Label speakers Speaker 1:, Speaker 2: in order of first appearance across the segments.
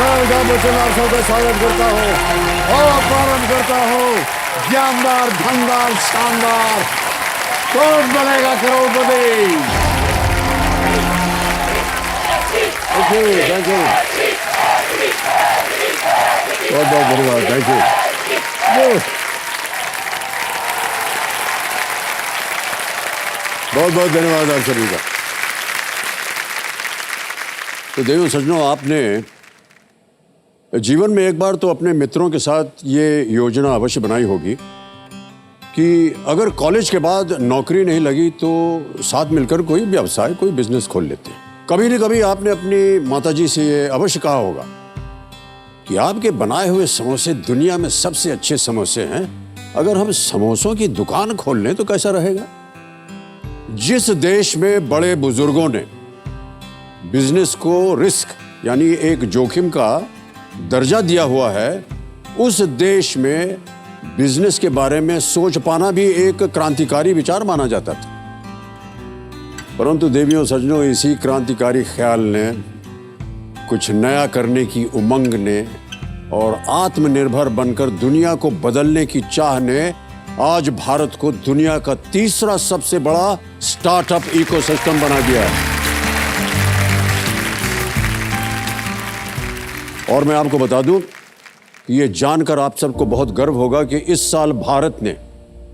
Speaker 1: का स्वागत करता हूँ और प्रारंभ करता हूँ ज्ञानदार, धनदार, शानदार, कौन बनेगा करोड़पति। ओके, थैंक यू, बहुत बहुत धन्यवाद, थैंक यू, बहुत बहुत धन्यवाद आप सभी का। तो देवों सज्जनों, आपने जीवन में एक बार तो अपने मित्रों के साथ ये योजना अवश्य बनाई होगी कि अगर कॉलेज के बाद नौकरी नहीं लगी तो साथ मिलकर कोई व्यवसाय, कोई बिजनेस खोल लेते हैं। कभी न कभी आपने अपनी माताजी से ये अवश्य कहा होगा कि आपके बनाए हुए समोसे दुनिया में सबसे अच्छे समोसे हैं, अगर हम समोसों की दुकान खोल लें तो कैसा रहेगा। जिस देश में बड़े बुजुर्गों ने बिजनेस को रिस्क यानी एक जोखिम का दर्जा दिया हुआ है, उस देश में बिजनेस के बारे में सोच पाना भी एक क्रांतिकारी विचार माना जाता था। परंतु देवियों सज्जनों, इसी क्रांतिकारी ख्याल ने, कुछ नया करने की उमंग ने और आत्मनिर्भर बनकर दुनिया को बदलने की चाह ने आज भारत को दुनिया का तीसरा सबसे बड़ा स्टार्टअप इकोसिस्टम बना दिया है। और मैं आपको बता दूं कि ये जानकर आप सबको बहुत गर्व होगा कि इस साल भारत ने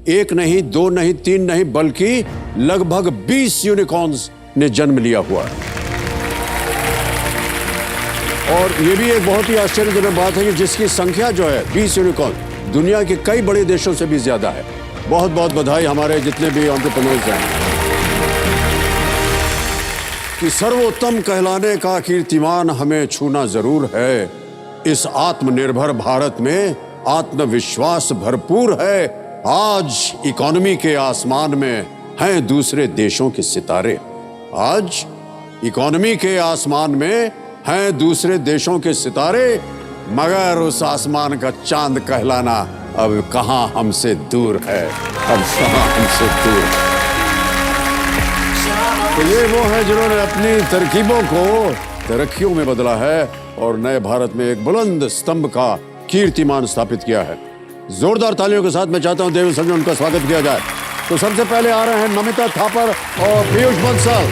Speaker 1: एक नहीं, दो नहीं, तीन नहीं, बल्कि लगभग 20 यूनिकॉर्न्स ने जन्म लिया हुआ है। और ये भी एक बहुत ही आश्चर्यजनक बात है कि जिसकी संख्या जो है 20 यूनिकॉर्न, दुनिया के कई बड़े देशों से भी ज्यादा है। बहुत बहुत बधाई हमारे जितने भी एंटरप्रेन्योर्स हैं कि सर्वोत्तम कहलाने का कीर्तिमान हमें छूना जरूर है। इस आत्मनिर्भर भारत में आत्मविश्वास भरपूर है। आज इकोनॉमी के आसमान में हैं दूसरे देशों के सितारे। आज इकोनॉमी के आसमान में हैं दूसरे देशों के सितारे, मगर उस आसमान का चांद कहलाना अब कहां हमसे दूर है, अब कहां हमसे दूर है। तो ये वो है जिन्होंने अपनी तरकीबों को तरक्कियों में बदला है और नए भारत में एक बुलंद स्तंभ का कीर्तिमान स्थापित किया है। जोरदार तालियों के साथ मैं चाहता हूं देव सज्जन उनका स्वागत किया जाए। तो सबसे पहले आ रहे हैं नमिता थापर और पीयूष बंसल।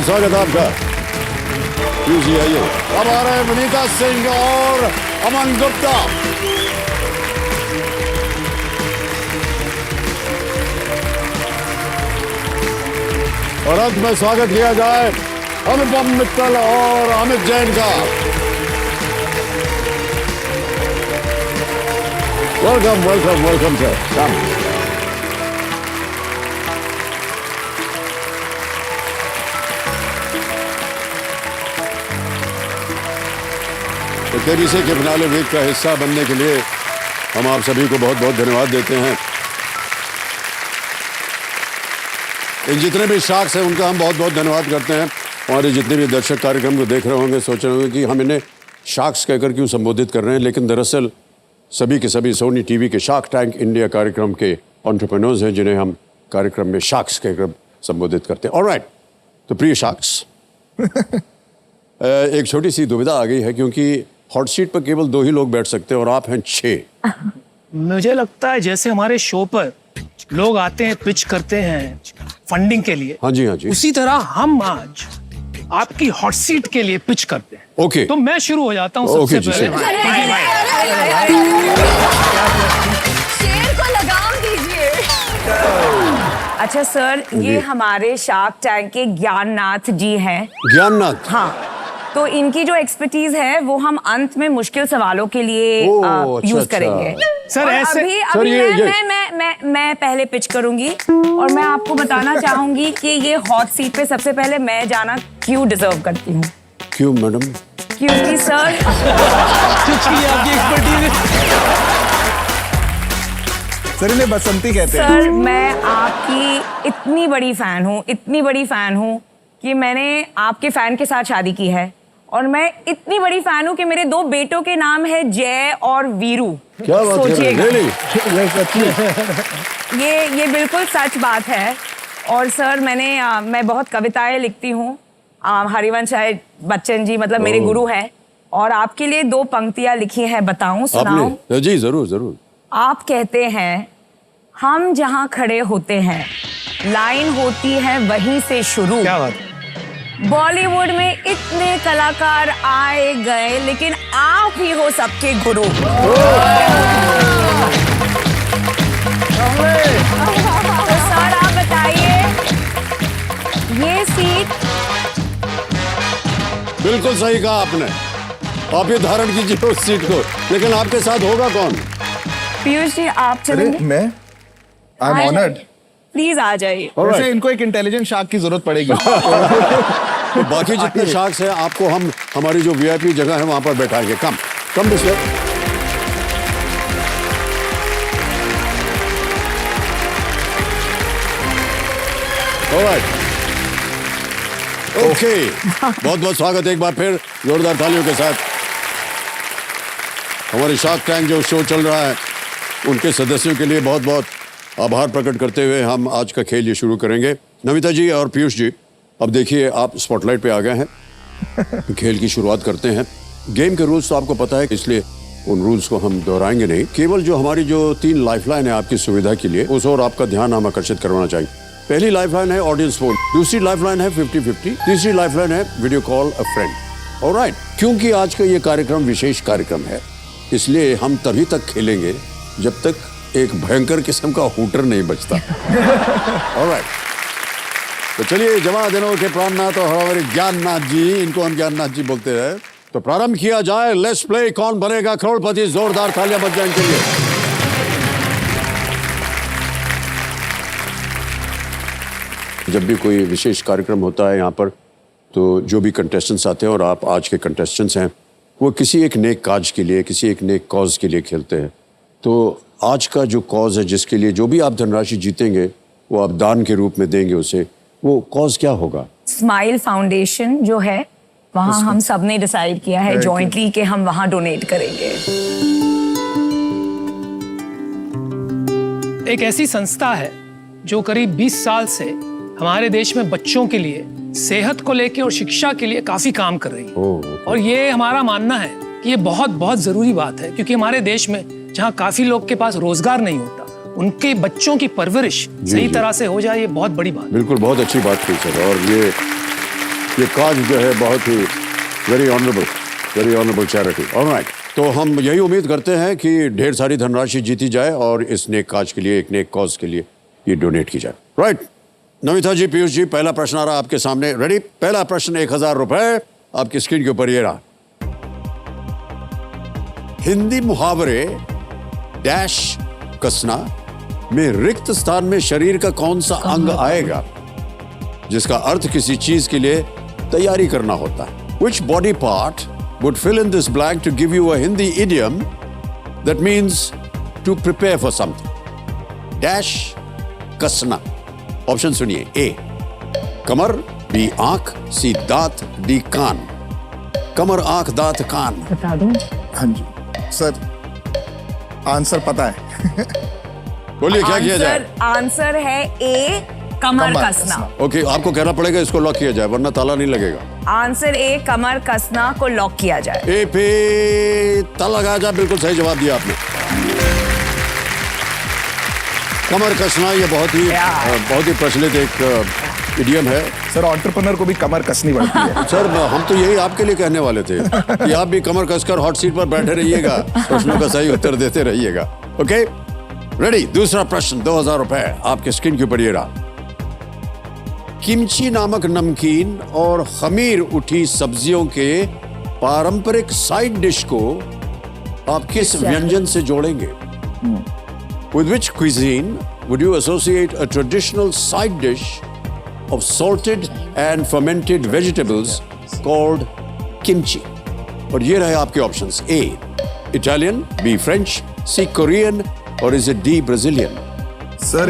Speaker 1: स्वागत आपका। पीयूष जी आइए। अब आ रहे हैं वनीता सिंह और अमन गुप्ता। और अंत में स्वागत किया जाए अनुपम मित्तल और अमित जैन का। Welcome welcome welcome sir. तो केबीसी के फिनाले वीक का हिस्सा बनने के लिए हम आप सभी को बहुत बहुत धन्यवाद देते हैं। इन जितने भी शार्क्स हैं उनका हम बहुत बहुत धन्यवाद करते हैं। और जितने भी दर्शक कार्यक्रम को देख रहे होंगे, सोच रहे होंगे कि हम इन्हें शार्क्स कहकर क्यों संबोधित कर रहे हैं, लेकिन दरअसल सभी के सभी सोनी टीवी के शार्क टैंक इंडिया कार्यक्रम के एंटरप्रेन्योर्स हैं जिन्हें हम कार्यक्रम में शार्क्स कहकर संबोधित करते हैं। ऑलराइट, तो प्रिय शार्क्स, एक छोटी सी दुविधा आ गई है क्योंकि हॉट सीट पर केवल 2 ही लोग बैठ सकते हैं और आप हैं 6।
Speaker 2: मुझे लगता है जैसे हमारे शो पर लोग आते हैं, पिच करते हैं फंडिंग के लिए,
Speaker 1: हाँ जी हाँ जी,
Speaker 2: उसी तरह हम आज आपकी हॉट सीट के लिए पिच करते हैं।
Speaker 1: ओके,
Speaker 2: तो मैं शुरू हो जाता हूँ सबसे पहले।
Speaker 3: शेर को लगाम दीजिए। अच्छा सर, ये हमारे शार्क टैंक के ज्ञाननाथ जी हैं।
Speaker 1: ज्ञाननाथ?
Speaker 3: हाँ, तो इनकी जो एक्सपर्टीज है वो हम अंत में मुश्किल सवालों के लिए यूज करेंगे।
Speaker 2: सर ऐसे
Speaker 3: अभी मैं पहले पिच करूंगी और मैं आपको बताना चाहूंगी कि ये हॉट सीट पे सबसे पहले मैं जाना क्यों डिजर्व करती हूँ।
Speaker 1: क्यों मैडम?
Speaker 3: क्योंकि सर
Speaker 2: आपकी एक्सपर्टीज
Speaker 4: सर इन्हें बसंती कहते हैं।
Speaker 3: सर मैं आपकी इतनी बड़ी फैन हूँ कि मैंने आपके फैन के साथ शादी की है और मैं इतनी बड़ी फैन हूँ कि मेरे 2 बेटों के नाम है जय और वीरू।
Speaker 1: क्या बात
Speaker 3: सोचिएगा,
Speaker 1: है?
Speaker 3: ये बिल्कुल सच बात है। और सर मैं बहुत कविताएं लिखती हूँ। हरिवंश राय बच्चन जी मतलब मेरे गुरु है, और आपके लिए 2 पंक्तियां लिखी है, बताऊं, सुनाऊं?
Speaker 1: आपने? जी जरूर जरूर।
Speaker 3: आप कहते हैं हम जहां खड़े होते हैं लाइन होती है वहीं से शुरू।
Speaker 2: क्या बात है।
Speaker 3: बॉलीवुड में इतने कलाकार आए गए लेकिन आप ही हो सबके गुरु। तो सर आप बताइए, ये सीट
Speaker 1: बिल्कुल सही कहा आपने। आप ये धारण कीजिए उस सीट को, लेकिन आपके साथ होगा कौन?
Speaker 3: पीयूष जी आप
Speaker 4: अरे
Speaker 3: चलेंगे?
Speaker 4: मैं आई एम ऑनर्ड।
Speaker 3: प्लीज आ जाइए।
Speaker 4: वैसे इनको एक इंटेलिजेंट शार्क की जरूरत पड़ेगी।
Speaker 1: तो बाकी जितने शार्क्स हैं आपको हम हमारी जो वीआईपी जगह है वहां पर बैठाएंगे। Come this way. Alright, okay. बहुत बहुत स्वागत है एक बार फिर जोरदार तालियों के साथ। हमारे शार्क टैंक जो शो चल रहा है उनके सदस्यों के लिए बहुत बहुत आभार प्रकट करते हुए हम आज का खेल ये शुरू करेंगे। नमिता जी और पीयूष जी, अब देखिए आप स्पॉटलाइट पे आ गए हैं। खेल की शुरुआत करते हैं। गेम के रूल्स तो आपको पता है, इसलिए उन रूल्स को हम दोहराएंगे नहीं। केवल जो हमारी जो 3 लाइफलाइन है आपकी सुविधा के लिए, उस और आपका ध्यान हम आकर्षित करवाना चाहिए। पहली लाइफलाइन है ऑडियंस फोन, दूसरी लाइफलाइन है 50-50, तीसरी लाइफलाइन है वीडियो कॉल अ फ्रेंड। ऑलराइट, क्योंकि आज का ये कार्यक्रम विशेष कार्यक्रम है, इसलिए हम तभी तक खेलेंगे जब तक एक भयंकर किस्म का हूटर नहीं बचता। ऑलराइट, तो चलिए जवादिनों के प्राणनाथ और हमारे ज्ञाननाथ जी, इनको हम ज्ञाननाथ जी बोलते हैं, तो प्रारंभ किया जाए। लेट्स प्ले कौन बनेगा करोड़पति। जोरदार तालियां बज जाए इनके लिए। जब भी कोई विशेष कार्यक्रम होता है यहाँ पर, तो जो भी कंटेस्टेंट्स आते हैं, और आप आज के कंटेस्टेंट्स हैं, वो किसी एक नेक काज के लिए, किसी एक नेक कॉज के लिए खेलते हैं। तो आज का जो कॉज है, जिसके लिए जो भी आप धनराशि जीतेंगे वो आप दान के रूप में देंगे उसे, वो कॉज क्या होगा?
Speaker 3: स्माइल फाउंडेशन जो है वहाँ हम सब ने डिसाइड किया है जॉइंटली कि हम वहाँ डोनेट करेंगे।
Speaker 2: एक ऐसी संस्था है जो करीब 20 साल से हमारे देश में बच्चों के लिए सेहत को लेकर और शिक्षा के लिए काफी काम कर रही है। और ये हमारा मानना है कि ये बहुत बहुत जरूरी बात है, क्योंकि हमारे देश में जहाँ काफी लोग के पास रोजगार नहीं होता, उनके बच्चों की परवरिश सही तरह से हो जाए, ये बहुत बड़ी बात है।
Speaker 1: बिल्कुल, बहुत अच्छी बात की सर। और ये काज जो है बहुत ही वेरी ऑनरेबल चैरिटी। ऑलराइट, तो हम यही उम्मीद करते हैं कि ढेर सारी धनराशि जीती जाए और इस नेक काज के लिए, एक नेक कॉज के लिए ये डोनेट की जाए। राइट, नमिता जी, पीयूष जी, पहला प्रश्न आ रहा आपके सामने। रेडी? पहला प्रश्न 1000 रुपए आपकी स्क्रीन के ऊपर ये रहा। हिंदी मुहावरे डैश कसना में रिक्त स्थान में शरीर का कौन सा अंग आएगा जिसका अर्थ किसी चीज के लिए तैयारी करना होता है? Which body part would fill in this blank to give you a Hindi idiom that means to prepare for something? Dash कसना। ऑप्शन सुनिए। ए कमर, बी आंख, सी दांत, डी कान। कमर, आंख, दांत, कान।
Speaker 3: बता दूं?
Speaker 4: हाँ जी सर, आंसर पता है।
Speaker 1: बोलिए क्या किया जाए?
Speaker 3: आंसर है ए कमर कसना।
Speaker 1: ओके, आपको कहना पड़ेगा इसको लॉक किया जाए, वरना ताला नहीं लगेगा।
Speaker 3: आंसर ए कमर कसना को लॉक किया जाए।
Speaker 1: ए पे ताला लगाया जाए। बिल्कुल सही जवाब दिया आपने। कमर कसना ये बहुत ही प्रचलित एक इडियम है।
Speaker 4: सर, एंटरप्रेन्योर को भी कमर कसनी पड़ती है।
Speaker 1: सर, हम तो यही आपके लिए कहने वाले थे कि आप भी कमर कसकर हॉट सीट पर बैठे रहिएगा, प्रश्नों का सही उत्तर देते रहिएगा। Okay, ready? दूसरा प्रश्न 2000 रुपए आपके स्क्रीन के ऊपर ये रहा। किमची नामक नमकीन और खमीर उठी सब्जियों के पारंपरिक साइड डिश को आप किस व्यंजन से जोड़ेंगे? With which cuisine would you associate a traditional side dish of salted and fermented vegetables called kimchi? और ये रहे आपके options. A Italian, B French, C Korean, और is it D Brazilian?
Speaker 4: Sir,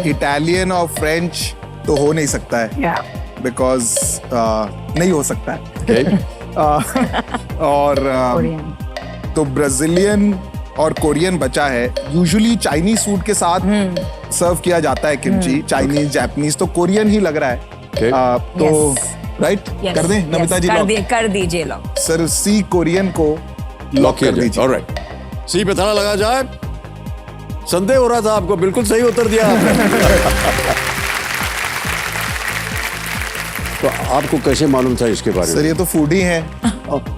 Speaker 4: Italian और फ्रेंच तो हो नहीं सकता है, बिकॉज नहीं हो सकता है।
Speaker 1: Okay.
Speaker 4: और तो ब्राजीलियन और कोरियन बचा है, यूजुअली चाइनीज फूड के साथ सर्व किया जाता है किमची, चाइनीज जापानीज, तो कोरियन ही लग रहा है। तो राइट कर दें नमिता जी?
Speaker 3: कर दीजिए लॉक
Speaker 4: सर, सी कोरियन को लॉक कर दीजिए।
Speaker 1: ऑलराइट, सी पे ताला लगा जाए। संदेह हो रहा था आपको, बिल्कुल सही उत्तर दिया आपने। तो आपको कैसे मालूम था इसके बारे में?
Speaker 4: सर ये तो फूडी हैं,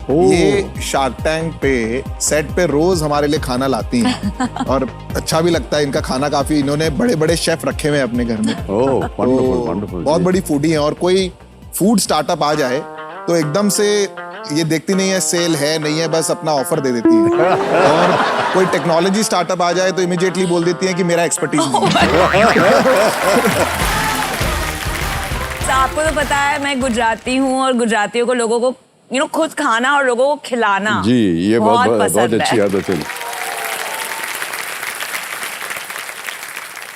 Speaker 4: ये शार्क टैंक पे सेट पे रोज हमारे लिए खाना लाती हैं और अच्छा भी लगता है इनका खाना काफी। इन्होंने बड़े बड़े शेफ रखे हुए हैं अपने घर में।
Speaker 1: Wonderful wonderful.
Speaker 4: बहुत बड़ी फूडी हैं और कोई फूड स्टार्टअप आ जाए तो एकदम से ये देखती नहीं है सेल है नहीं है, बस अपना ऑफर दे देती है। और कोई टेक्नोलॉजी स्टार्टअप आ जाए तो इमीडिएटली बोल देती है कि मेरा एक्सपर्टीज नहीं है।
Speaker 3: आपको तो पता है मैं गुजराती हूँ और गुजरातियों को लोगों को खुद खाना और लोगों को खिलाना
Speaker 1: जी, ये बहुत अच्छी
Speaker 3: है।
Speaker 1: आदत है।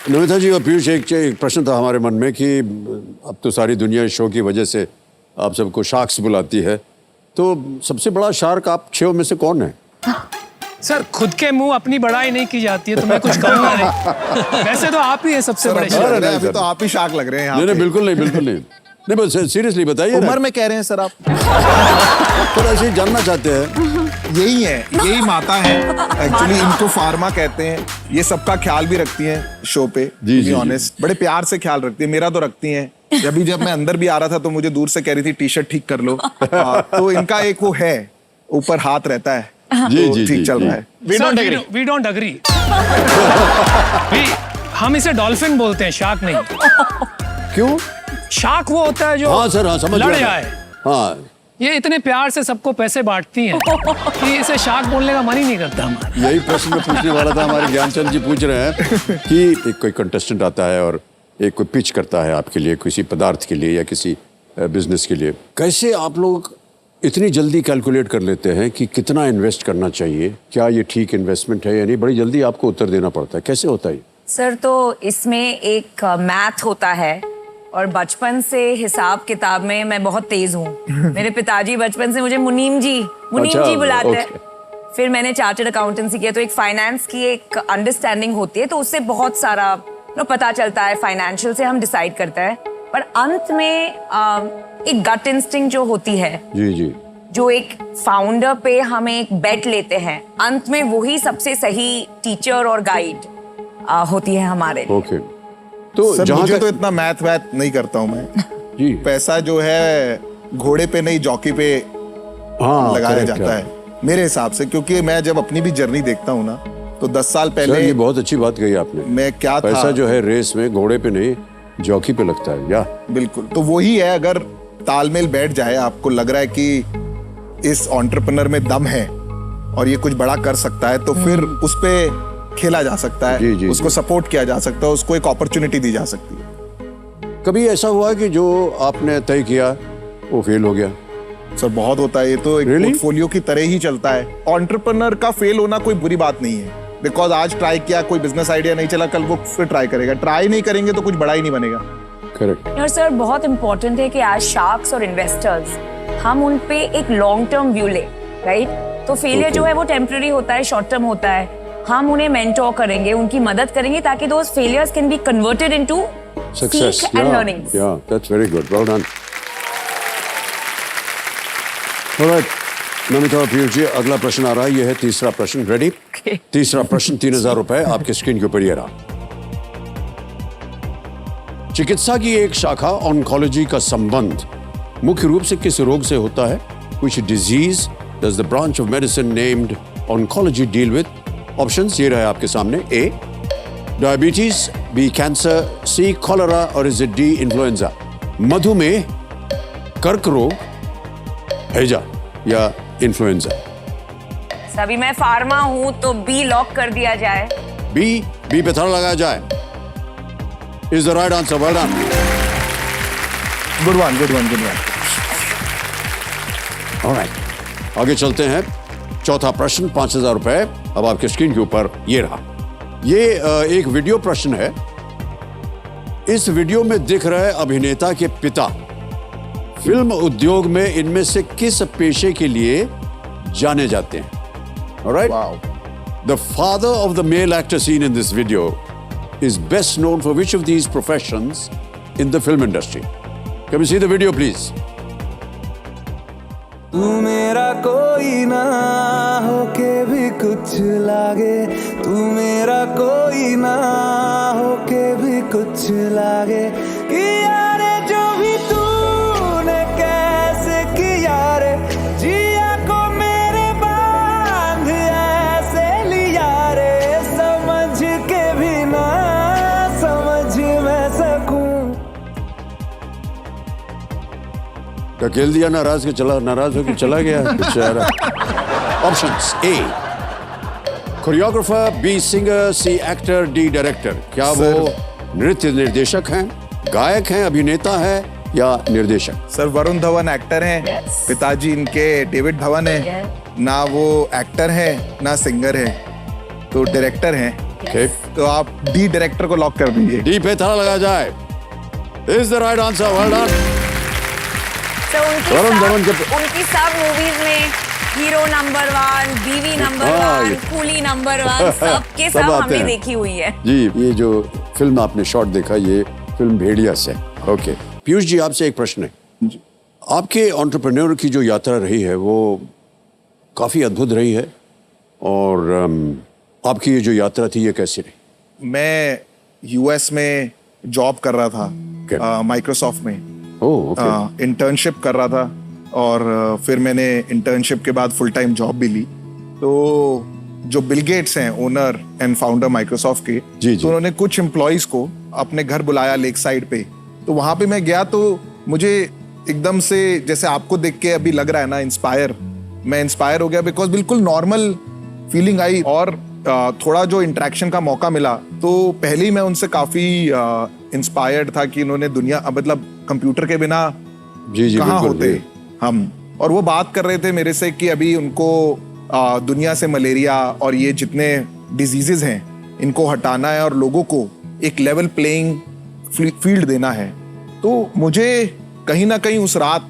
Speaker 1: नमिता जी और पीयूष, एक प्रश्न था हमारे मन में कि अब तो सारी दुनिया इस शो की वजह से आप सबको शार्क्स बुलाती है, तो सबसे बड़ा शार्क आप 6 में से कौन है?
Speaker 2: सर खुद के मुंह अपनी बड़ाई नहीं की जाती है तो मैं कुछ कहूंगा नहीं। वैसे तो आप ही हैं सबसे बड़े शार्क।
Speaker 4: अभी तो आप ही शार्क लग रहे हैं।
Speaker 1: नहीं बिल्कुल नहीं, बिल्कुल नहीं। नहीं बस सीरियसली बताइए।
Speaker 4: उम्र में कह रहे हैं सर आप?
Speaker 1: तो ऐसे जानना चाहते हैं।
Speaker 4: यही है, यही माता है एक्चुअली। इनको फार्मा कहते हैं। ये सबका ख्याल भी रखती हैं शो पे, जी ऑनेस्ट, बड़े प्यार से ख्याल रखती है। मेरा तो रखती हैं। जब मैं अंदर भी आ रहा था तो मुझे दूर से कह रही थी टी शर्ट ठीक कर लो। तो इनका एक वो है, ऊपर हाथ रहता है,
Speaker 1: जी
Speaker 4: ठीक चल रहा है।
Speaker 2: We don't agree. हम इसे डॉल्फिन बोलते हैं, शार्क नहीं।
Speaker 1: क्यों?
Speaker 2: शार्क वो होता है जो
Speaker 1: हाँ सर, हाँ समझ
Speaker 2: लड़ जाए।
Speaker 1: हाँ,
Speaker 2: ये इतने प्यार से सबको पैसे बांटती हैं कि इसे शार्क बोलने का मन ही नहीं करता हमारा।
Speaker 1: यही प्रश्न मैं पूछने वाला था। हमारे ज्ञानचंद जी पूछ रहे हैं कि एक कोई कंटेस्टेंट आता है और एक कोई पिच करता है आपके लिए किसी पदार्थ के लिए या किसी बिजनेस के लिए, कैसे आप लोग इतनी जल्दी कैलकुलेट कर लेते हैं कि कितना इन्वेस्ट करना चाहिए, क्या ये ठीक इन्वेस्टमेंट है या नहीं? बड़ी जल्दी आपको उत्तर देना पड़ता है, कैसे होता है?
Speaker 3: सर तो इसमें एक मैथ होता है और बचपन से हिसाब किताब में मैं बहुत तेज हूँ। मेरे पिताजी बचपन से मुझे मुनीम जी बुलाते हैं। फिर मैंने चार्टर्ड अकाउंटेंसी किया, तो एक फाइनेंस की एक अंडरस्टैंडिंग होती है, तो उससे बहुत सारा पता चलता है। फाइनेंशियल से हम डिसाइड करते हैं, पर अंत में एक गट इंस्टिंक्ट जो होती है,
Speaker 1: जी,
Speaker 3: जो एक फाउंडर पे हम एक बेट लेते हैं, अंत में वही सबसे सही टीचर और गाइड होती है हमारे लिए।
Speaker 1: ओके। तो
Speaker 4: सर मुझे तो इतना मैथ नहीं करता हूँ मैं
Speaker 1: जी।
Speaker 4: पैसा जो है घोड़े पे नहीं जॉकी पे लगाया जाता है मेरे हिसाब से, क्योंकि मैं जब अपनी भी जर्नी देखता हूँ ना, तो 10 साल पहले।
Speaker 1: ये बहुत अच्छी बात कही आपने।
Speaker 4: मैं क्या
Speaker 1: पैसा
Speaker 4: था,
Speaker 1: जो है रेस में घोड़े पे नहीं जॉकी पे लगता है। या
Speaker 4: बिल्कुल, तो वही है। अगर तालमेल बैठ जाए, आपको लग रहा है कि इस एंटरप्रेन्योर में दम है और ये कुछ बड़ा कर सकता है, तो फिर उस पे खेला जा सकता है,
Speaker 1: जी,
Speaker 4: उसको सपोर्ट किया जा सकता है, उसको एक अपॉर्चुनिटी दी जा सकती है।
Speaker 1: कभी ऐसा हुआ कि जो आपने तय किया वो फेल हो गया?
Speaker 4: सर बहुत होता है, ये तो एक पोर्टफोलियो की तरह ही चलता है। एंटरप्रेन्योर का फेल होना कोई बुरी बात नहीं है, बिकॉज आज ट्राई किया, कोई बिजनेस आइडिया नहीं चला, कल वो फिर ट्राई करेगा। ट्राई नहीं करेंगे तो कुछ बड़ा ही नहीं बनेगा।
Speaker 1: करेक्ट।
Speaker 3: और सर बहुत इंपॉर्टेंट है कि आज शार्क्स और इन्वेस्टर्स हम उन पे एक लॉन्ग टर्म व्यू ले, राइट? तो फेलियर जो है वो टेम्पररी होता है, शॉर्ट टर्म होता है। हम उन्हें मेंटोर करेंगे, उनकी मदद करेंगे ताकि those failures can be converted into
Speaker 1: success
Speaker 3: and learnings.
Speaker 1: या that's very good, well done. Alright Namita और पीयूष जी, अगला प्रश्न आ रहा है। ये है तीसरा प्रश्न। रेडी? तीसरा प्रश्न 3000 रुपए आपके स्क्रीन के ऊपर ये रहा। चिकित्सा की एक शाखा ऑन्कोलॉजी का संबंध मुख्य रूप से किस रोग से होता है? Which disease does the branch of medicine named oncology deal with? Options ये रहे आपके सामने। A. Diabetes, B. Cancer, C. Cholera और is it D. Influenza? मधुमेह, कर्क रोग, हैजा या इन्फ्लुएंजा?
Speaker 3: सभी मैं फार्मा हूँ तो बी लॉक कर दिया जाए।
Speaker 1: बी पे ताला लगाया जाए। Is the right answer? Well done.
Speaker 4: Good one.
Speaker 1: Alright. आगे चलते हैं। चौथा प्रश्न 5000 रुपए अब आपके स्क्रीन के ऊपर ये रहा। ये एक वीडियो प्रश्न है। इस वीडियो में दिख रहे अभिनेता के पिता फिल्म उद्योग में इनमें से किस पेशे के लिए जाने जाते हैं? Alright? The father of the male actor seen in this video is best known for which of these professions in the film industry? Can we see the video, please?
Speaker 5: तू मेरा कोई ना होके भी कुछ लागे, तू मेरा कोई ना होके भी कुछ लागे, कि यारे जो भी तूने कैसे किया रे, जिया को मेरे बांध ऐसे लिया रे, समझ के भी ना समझ मैं सकूं।
Speaker 1: ढकेल दिया नाराज होकर चला गया बेचारा। ऑप्शंस: ए कोरियोग्राफर, बी सिंगर, सी एक्टर, डी डायरेक्टर। क्या वो नृत्य निर्देशक हैं, गायक हैं, अभिनेता है या निर्देशक?
Speaker 4: सर वरुण धवन एक्टर हैं, पिताजी इनके डेविड धवन है, ना वो एक्टर है ना सिंगर है, तो डायरेक्टर हैं।
Speaker 1: Okay.
Speaker 4: तो आप डी डायरेक्टर को लॉक कर दीजिए।
Speaker 1: डी पे ताला लगा जाए। Is the right answer. Well done.
Speaker 3: तो
Speaker 1: वरुण धवन
Speaker 3: उनकी सब मूवीज में हीरो नंबर 1, बीवी नंबर 1, कूली नंबर 1, सबके सब
Speaker 1: आते
Speaker 3: हमने
Speaker 1: हैं।
Speaker 3: देखी हुई है।
Speaker 1: जी, ये जो फिल्म आपने शॉट देखा, ये फिल्म भेड़िया से। ओके पीयूष जी, आपसे एक प्रश्न है। आपके एंटरप्रेन्योर की जो यात्रा रही है वो काफी अद्भुत रही है, और आपकी ये जो यात्रा थी ये कैसी रही?
Speaker 4: मैं यूएस में जॉब कर रहा था, माइक्रोसॉफ्ट में इंटर्नशिप कर रहा था, और फिर मैंने इंटर्नशिप के बाद फुल टाइम जॉब भी ली। तो जो बिल गेट्स हैं, ओनर एंड फाउंडर माइक्रोसॉफ्ट के,
Speaker 1: जी।
Speaker 4: तो उन्होंने कुछ एम्प्लॉयज को अपने घर बुलाया लेक साइड पे। तो वहां पे मैं गया तो मुझे एकदम से, जैसे आपको देख के अभी लग रहा है ना, मैं इंस्पायर हो गया, बिकॉज बिल्कुल नॉर्मल फीलिंग आई, और थोड़ा जो इंटरेक्शन का मौका मिला तो पहले ही मैं उनसे काफी इंस्पायर्ड था कि इन्होंने दुनिया, मतलब कंप्यूटर के बिना
Speaker 1: जी
Speaker 4: कहाँ
Speaker 1: बिल्कुल,
Speaker 4: होते हम। और वो बात कर रहे थे मेरे से कि अभी उनको दुनिया से मलेरिया और ये जितने डिजीजेस हैं इनको हटाना है और लोगों को एक लेवल प्लेइंग फील्ड देना है। तो मुझे कहीं ना कहीं उस रात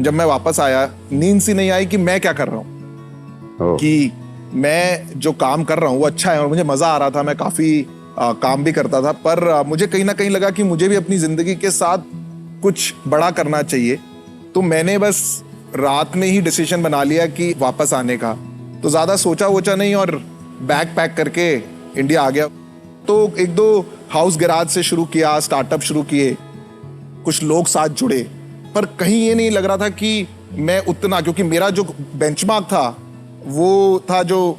Speaker 4: जब मैं वापस आया, नींद सी नहीं आई कि मैं क्या कर रहा हूँ, कि मैं जो काम कर रहा हूँ वो अच्छा है और मुझे मजा आ रहा था, मैं काफी काम भी करता था, पर मुझे कहीं ना कहीं लगा कि मुझे भी अपनी जिंदगी के साथ कुछ बड़ा करना चाहिए। तो मैंने बस रात में ही डिसीजन बना लिया कि वापस आने का। तो ज्यादा सोचा वोचा नहीं और बैग पैक करके इंडिया आ गया। तो 1-2 हाउस गैराज से शुरू किया, स्टार्टअप शुरू किए, कुछ लोग साथ जुड़े, पर कहीं ये नहीं लग रहा था कि मैं उतना, क्योंकि मेरा जो बेंचमार्क था वो था जो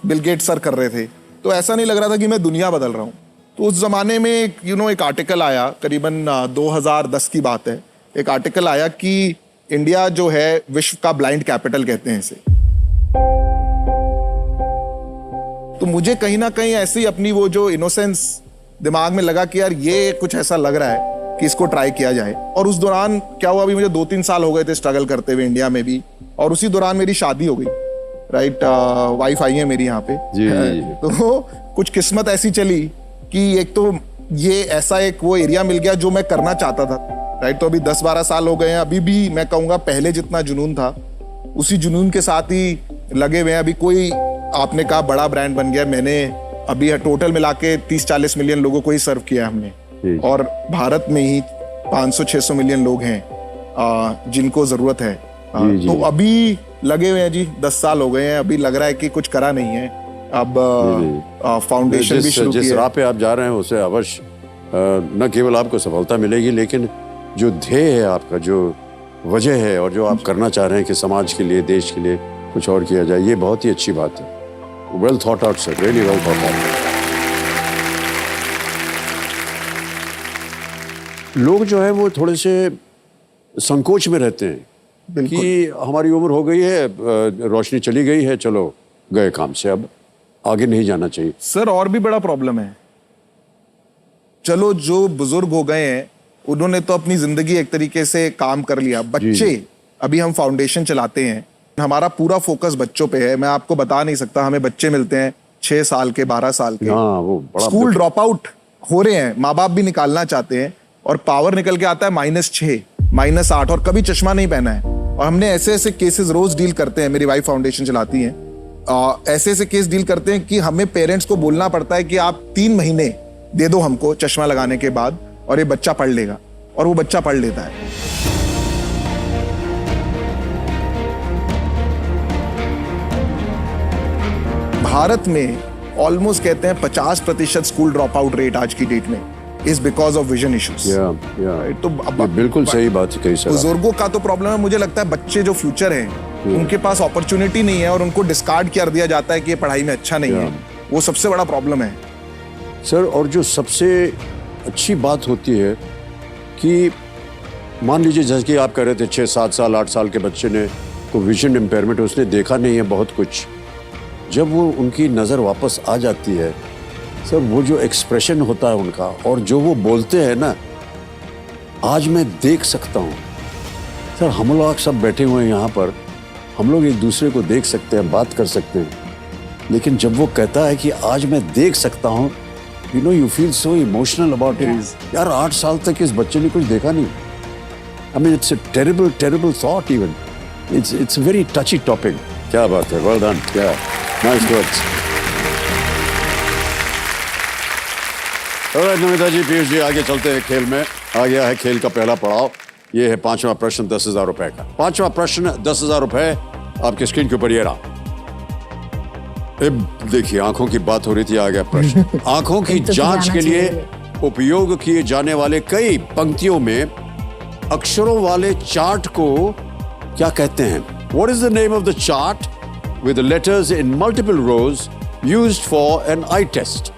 Speaker 4: बिल गेट्स सर कर रहे थे, तो ऐसा नहीं लग रहा था कि मैं दुनिया बदल रहा हूँ। तो उस जमाने में एक आर्टिकल आया, करीबन 2010 की बात है, एक आर्टिकल आया कि इंडिया जो है विश्व का ब्लाइंड कैपिटल कहते हैं इसे। तो मुझे कहीं ना कहीं ऐसे ही अपनी वो जो इनोसेंस दिमाग में लगा कि यार ये कुछ ऐसा लग रहा है कि इसको ट्राई किया जाए। और उस दौरान क्या हुआ, अभी मुझे 2-3 साल हो गए थे स्ट्रगल करते हुए इंडिया में भी, और उसी दौरान मेरी शादी हो गई। राइट, वाइफ आई है मेरी यहाँ पे।
Speaker 1: जी।
Speaker 4: तो कुछ किस्मत ऐसी चली कि एक तो ये ऐसा एक वो एरिया मिल गया जो मैं करना चाहता था। राइट, तो अभी 10-12 साल हो गए हैं, अभी भी मैं कहूँगा पहले जितना जुनून था उसी जुनून के साथ ही लगे हुए हैं। अभी कोई, आपने कहा बड़ा ब्रांड बन गया, मैंने अभी टोटल मिला के 30-40 मिलियन लोगों को ही सर्व किया हमने, और भारत में ही 500-600 मिलियन लोग हैं जिनको जरूरत है। तो अभी लगे हुए हैं जी, 10 साल हो गए हैं, अभी लग रहा है कि कुछ करा नहीं है। अब फाउंडेशन भी शुरू
Speaker 1: जिस राह पे आप जा रहे हैं उसे अवश्य न केवल आपको सफलता मिलेगी, लेकिन जो ध्येय है आपका, जो वजह है और जो आप करना चाह रहे हैं कि समाज के लिए, देश के लिए कुछ और किया जाए, ये बहुत ही अच्छी बात है। Well thought out sir, really well thought out. लोग जो है वो थोड़े से संकोच में रहते हैं कि हमारी उम्र हो गई है, रोशनी चली गई है, चलो गए काम से, अब आगे नहीं जाना चाहिए।
Speaker 4: सर और भी बड़ा प्रॉब्लम है, चलो जो बुजुर्ग हो गए हैं उन्होंने तो अपनी जिंदगी एक तरीके से काम कर लिया। बच्चे, अभी हम फाउंडेशन चलाते हैं, हमारा पूरा फोकस बच्चों पे है। मैं आपको बता नहीं सकता, हमें बच्चे मिलते हैं 6 साल के, 12 साल के,
Speaker 1: वो बड़ा
Speaker 4: स्कूल ड्रॉप आउट हो रहे हैं, माँ बाप भी निकालना चाहते हैं, और पावर निकल के आता है -6, -8, और कभी चश्मा नहीं पहना है। और हमने ऐसे ऐसे केसेस रोज डील करते हैं, मेरी वाइफ फाउंडेशन चलाती है, ऐसे ऐसे केस डील करते हैं कि हमें पेरेंट्स को बोलना पड़ता है कि आप 3 महीने दे दो हमको चश्मा लगाने के बाद और ये बच्चा पढ़ लेगा, और वो बच्चा पढ़ लेता है। भारत में ऑलमोस्ट कहते हैं 50% स्कूल ड्रॉप आउट रेट आज की डेट में is because of vision issues. तो
Speaker 1: ये बिल्कुल सही बात कही सर।
Speaker 4: बुजुर्गों का तो प्रॉब्लम है, मुझे लगता है बच्चे जो फ्यूचर है उनके पास अपॉर्चुनिटी नहीं है और उनको डिस्कार्ड कर दिया जाता है कि ये पढ़ाई में अच्छा नहीं है, वो सबसे बड़ा प्रॉब्लम है
Speaker 1: सर। और जो सबसे अच्छी बात होती है कि मान लीजिए जैसे कि आप कह रहे थे 6, 7 साल 8 साल के बच्चे ने को विजन इम्पेयरमेंट, उसने देखा नहीं है बहुत कुछ, जब वो उनकी नज़र वापस आ जाती है सर, वो जो एक्सप्रेशन होता है उनका और जो वो बोलते हैं ना, आज मैं देख सकता हूँ सर। हम लोग सब बैठे हुए हैं यहाँ पर, हम लोग एक दूसरे को देख सकते हैं, बात कर सकते हैं, लेकिन जब वो कहता है कि आज मैं देख सकता हूँ, you know you feel so emotional about it. यार 8 साल तक इस बच्चे ने कुछ देखा नहीं। I mean it's a terrible thought even. It's a very टची topic. क्या बात है, वेल डन, क्या नाइस वर्ड्स। ऑलराइट नमिता जी, पीयूष जी, आगे चलते हैं खेल में। आ गया है खेल का पहला पड़ाव, ये है 5वां प्रश्न 10,000 रुपए का। 5वां प्रश्न 10,000 रुपए आपके स्क्रीन के ऊपर ये रहा। देखिए आंखों की बात हो रही थी, आ गया प्रश्न। आंखों की जांच के लिए उपयोग किए जाने वाले कई पंक्तियों में अक्षरों वाले चार्ट को क्या कहते हैं? What is the name of the chart with the letters in multiple rows used for an eye test?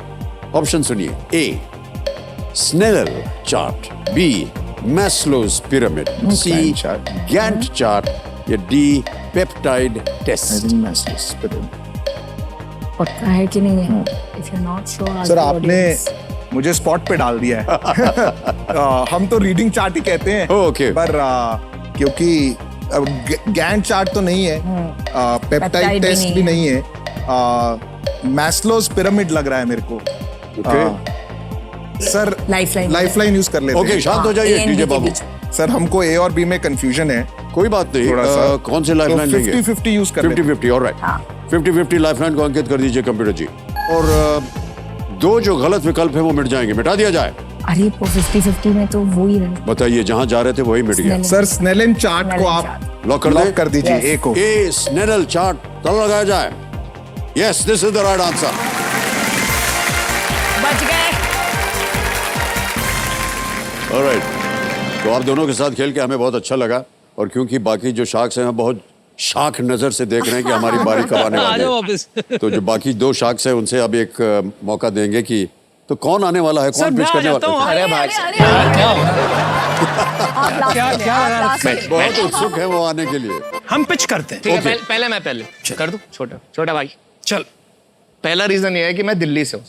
Speaker 1: Option सुनिए। A. Snellen chart, B. Maslow's pyramid, C. Gantt chart या D. Peptide test।
Speaker 3: पक्का है कि नहीं है? If you're not sure,
Speaker 4: sir आपने मुझे spot पे डाल दिया है। हम तो रीडिंग चार्ट ही कहते हैं।
Speaker 1: ओके।
Speaker 4: पर क्योंकि गैंट चार्ट तो नहीं है, पेप्टाइड टेस्ट भी नहीं है, मैस्लोज पिरामिड लग रहा है मेरे को। सर लाइफलाइन यूज कर लेते हैं।
Speaker 1: ओके, शांत हो जाइए डीजे बाबू।
Speaker 4: सर हमको ए और बी में कंफ्यूजन है।
Speaker 1: कोई बात नहीं,
Speaker 4: थोड़ा सा।
Speaker 1: कौन से लाइफलाइन लेंगे?
Speaker 4: 50-50 यूज कर लेते हैं।
Speaker 1: 50-50, ऑलराइट। 50-50 लाइफलाइन को अंकित कर दीजिए कंप्यूटर जी। और 2 जो गलत विकल्प है वो मिट जाएंगे, मिटा दिया जाए।
Speaker 3: अरे वो 50-50 में तो वो ही रहे।
Speaker 1: बताइए, जहां जा रहे थे वही मिट गया।
Speaker 4: सर स्नेलन चार्ट को आप
Speaker 1: लॉक कर
Speaker 4: दीजिए। ए को
Speaker 1: ए स्नेल चार्ट तब लगाया जाए। Yes, this is the right answer.
Speaker 3: बच गए।
Speaker 1: ऑलराइट, तो आप दोनों के साथ खेल के हमें बहुत अच्छा लगा, और क्योंकि बाकी जो शार्क्स हैं बहुत शाख नजर से देख रहे हैं कि हमारी बारी कब आने वाली है, तो जो बाकी 2 शार्क्स हैं उनसे अब एक मौका देंगे कि तो कौन आने वाला है, कौन पिच करने वाला है?
Speaker 2: अरे भाई क्या
Speaker 1: बहुत उत्सुक है वो आने के लिए।
Speaker 2: हम पिच करते हैं।
Speaker 6: ठीक है, पहले मैं कर दूं। छोटा भाई
Speaker 2: चल।
Speaker 6: पहला रीजन ये है कि मैं दिल्ली से हूँ,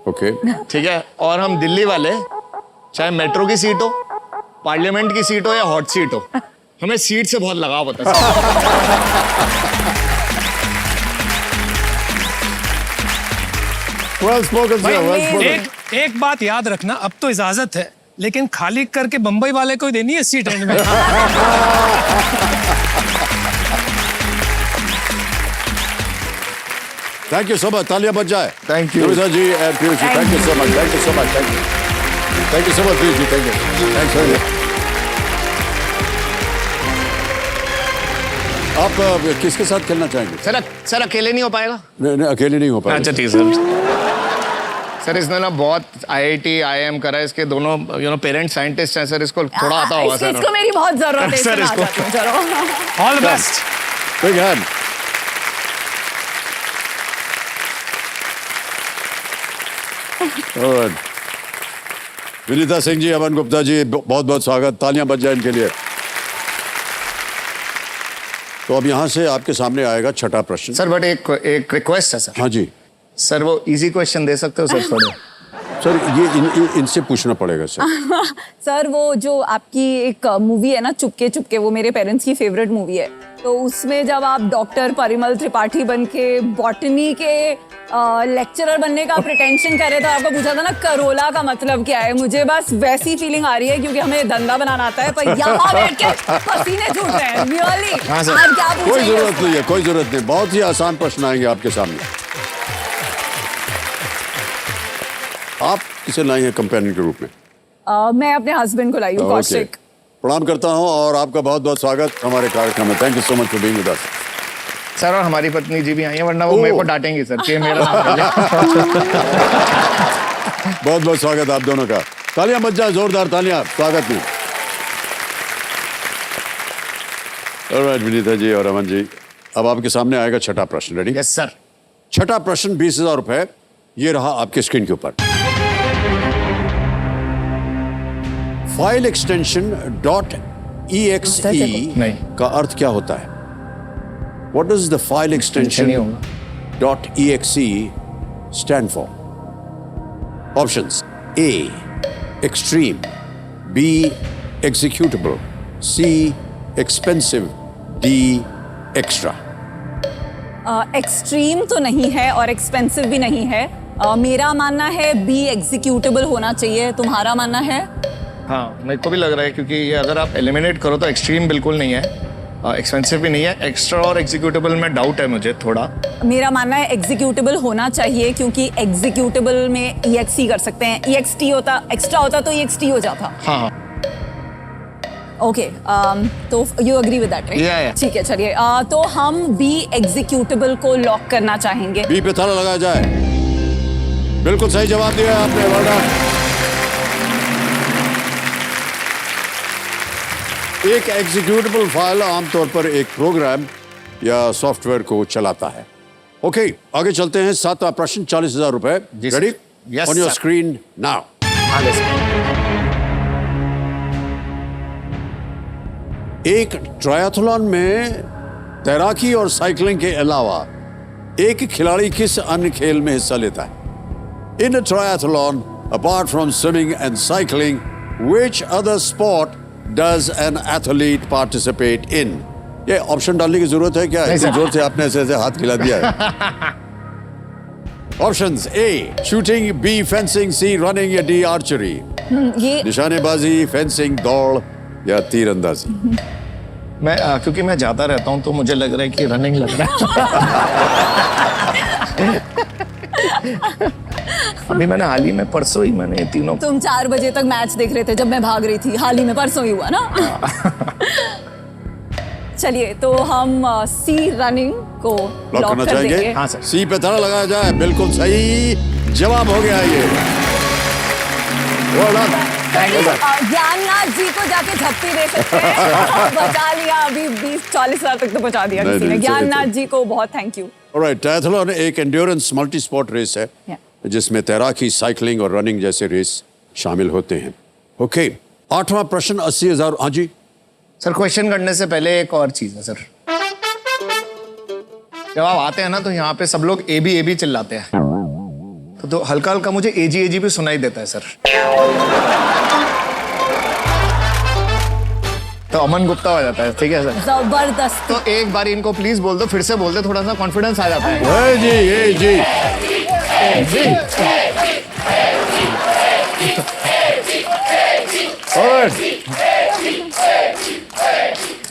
Speaker 1: ओके,
Speaker 6: ठीक है, और हम दिल्ली वाले चाहे मेट्रो की सीट हो, पार्लियामेंट की सीट हो या हॉट सीट हो, हमें सीट से बहुत लगाव होता है।
Speaker 1: well spoken, sir, well spoken.
Speaker 2: एक बात याद रखना, अब तो इजाजत है, लेकिन खाली करके बंबई वाले को ही देनी है सीट एंड में।
Speaker 1: थैंक यू सो मच, तालियां बज जाए।
Speaker 4: Thank you.
Speaker 1: Namita ji and Piyush ji, thank you so much, thank you so much, thank you so much Piyush ji, thank you, thanks very much. आप किसके साथ खेलना चाहेंगे?
Speaker 6: सर अकेले नहीं हो पाएगा?
Speaker 1: नहीं, अकेले नहीं हो पाएगा।
Speaker 6: अच्छा ठीक सर इसने ना बहुत IIT IIM करा है, इसके दोनों पेरेंट्स साइंटिस्ट हैं सर, इसको थोड़ा आता होगा सर।
Speaker 3: इसको मेरी बहुत जरूरत है
Speaker 6: सर, इसको।
Speaker 2: All the best.
Speaker 1: Big hand. Vinita Singh ji, Aman Gupta ji, बहुत बहुत स्वागत, तालियां बज जाए इनके लिए। तो अब यहाँ से आपके सामने आएगा छठा प्रश्न।
Speaker 6: सर बट एक रिक्वेस्ट है सर।
Speaker 1: हाँ जी
Speaker 6: सर, वो इजी क्वेश्चन दे सकते हो सर थोड़े?
Speaker 1: सर, ये इनसे पूछना पड़ेगा सर।
Speaker 7: सर वो जो आपकी एक मूवी है ना, चुपके चुपके, वो मेरे पेरेंट्स की फेवरेट मूवी है। तो उसमें जब आप डॉक्टर परिमल त्रिपाठी बन के बॉटनी के लेक्चरर बनने का प्रिटेंशन कर रहे थे, आपको पूछा था ना करोला का मतलब क्या है, मुझे बस वैसी फीलिंग आ रही है क्योंकि हमें धंधा बनाना आता है, पर यहाँ बैठ के पसीने छूट रहे हैं रियली।
Speaker 6: हाँ सर।
Speaker 7: आप क्या
Speaker 1: कोई
Speaker 7: पूछेंगे
Speaker 1: जरूरत नहीं है, कोई जरूरत नहीं, बहुत ही आसान प्रश्न आएंगे आपके सामने। आप किसे लाई हैं कंपेनियन के रूप में?
Speaker 7: मैं अपने हस्बैंड को लाई हूँ,
Speaker 1: ओके।
Speaker 7: कौशिक।
Speaker 1: प्रणाम करता हूं और आपका बहुत बहुत स्वागत हमारे कार्यक्रम में। Thank you so much for being with us.
Speaker 6: Sir और हमारी पत्नी जी भी आई हैं, वरना वो मेरे को डांटेंगी सर कि मेरा नाम ले।
Speaker 1: बहुत बहुत स्वागत आप दोनों का। तालियां बज जाए, जोरदार तालियां स्वागत में। ऑलराइट विनीता जी और अमन जी, अब आपके सामने आएगा छठा प्रश्न। रेडी?
Speaker 6: Yes sir.
Speaker 1: छठा प्रश्न 20,000 रुपए, ये रहा आपके स्क्रीन के ऊपर। फाइल एक्सटेंशन .exe
Speaker 6: नहीं।
Speaker 1: का अर्थ क्या होता है? What does the file extension
Speaker 6: नहीं होगा।
Speaker 1: .exe stand for? Options: A. Extreme, B. Executable, C. Expensive, D. Extra.
Speaker 7: Extreme तो नहीं है और एक्सपेंसिव भी नहीं है। मेरा मानना है बी एग्जीक्यूटेबल होना चाहिए, तुम्हारा मानना है?
Speaker 6: हाँ मेरे को भी लग रहा है, क्योंकि ये अगर आप एलिमिनेट करो तो एक्सट्रीम बिल्कुल नहीं है, एक्सपेंसिव भी नहीं है, एक्स्ट्रा और एग्जीक्यूटेबल में डाउट है मुझे थोड़ा।
Speaker 7: मेरा मानना है एग्जीक्यूटेबल होना चाहिए, क्योंकि एग्जीक्यूटेबल में EXE कर सकते हैं, EXT होता, एक्स्ट्रा होता तो EXT हो जाता।
Speaker 6: हाँ हाँ
Speaker 7: ओके तो you agree with that,
Speaker 6: Yeah.
Speaker 7: ठीक है चलिए, तो हम बी एग्जीक्यूटेबल को लॉक करना चाहेंगे।
Speaker 1: B पे ताला लगाया जाए। बिल्कुल सही जवाब दिया है आपने, well done। एक एग्जीक्यूटेबल फाइल आमतौर पर एक प्रोग्राम या सॉफ्टवेयर को चलाता है। ओके, आगे चलते हैं। सातवां प्रश्न, 40,000 रुपए।
Speaker 6: जी sir.
Speaker 1: Ready?
Speaker 6: Yes,
Speaker 1: on your
Speaker 6: sir.
Speaker 1: Screen now.
Speaker 6: आगे सर।
Speaker 1: एक ट्रायथलॉन में तैराकी और साइकिलिंग के अलावा एक खिलाड़ी किस अन्य खेल में हिस्सा लेता है? In a triathlon, apart from swimming and cycling, which other sport does an athlete participate in? ये ऑप्शन डालने की जरूरत है क्या? इतनी जोर से आपने ऐसे ऐसे हाथ खिला दिया है। ऑप्शंस: ए शूटिंग, बी फेंसिंग, सी रनिंग या डी आर्चरी।
Speaker 7: ये
Speaker 1: निशानेबाजी, फेंसिंग, दौड़ या तीरंदाजी।
Speaker 6: मैं क्योंकि मैं जाता रहता हूँ तो मुझे लग रहा है कि रनिंग लग रहा है। अभी मैंने हाल ही में परसों ही मैंने ये तीनों।
Speaker 7: तुम 4 बजे तक मैच देख रहे थे जब मैं भाग रही थी, हाल ही में परसों ही हुआ ना। चलिए तो हम सी रनिंग को
Speaker 1: लॉक
Speaker 7: लॉक
Speaker 1: करना
Speaker 7: कर
Speaker 1: चाहेंगे?
Speaker 7: देंगे।
Speaker 6: हाँ सर।
Speaker 1: सी पे ताला लगाया जाए। बिल्कुल सही जवाब हो गया ये। Well done.
Speaker 7: ज्ञाननाथ जी को जाके झप्पी दे सकते हैं। बचा लिया, अभी 20-40 हजार तक तो पहुंचा दिया
Speaker 1: नहीं,
Speaker 7: किसी ने।
Speaker 1: नहीं, चलिए,
Speaker 7: ज्ञाननाथ
Speaker 1: चलिए।
Speaker 7: जी को बहुत थैंक यू।
Speaker 1: Alright, ट्रायथलॉन एक एंड्योरेंस मल्टी स्पोर्ट रेस है जिसमें तैराकी, साइकिलिंग और रनिंग जैसे रेस शामिल होते हैं। ओके, आठवां प्रश्न 80,000। हाँ जी,
Speaker 6: सर क्वेश्चन करने से पहले एक और चीज है सर। जब आप आते हैं ना तो यहाँ पे सब लोग ए बी चिल्लाते हैं, तो हल्का हल्का मुझे एजी भी सुनाई देता है सर। तो अमन गुप्ता हो जाता है, ठीक है सर?
Speaker 7: जबरदस्त।
Speaker 6: तो एक बार इनको प्लीज बोल दो, फिर से बोल दो, थोड़ा सा कॉन्फिडेंस आ जाता है।
Speaker 1: ए जी।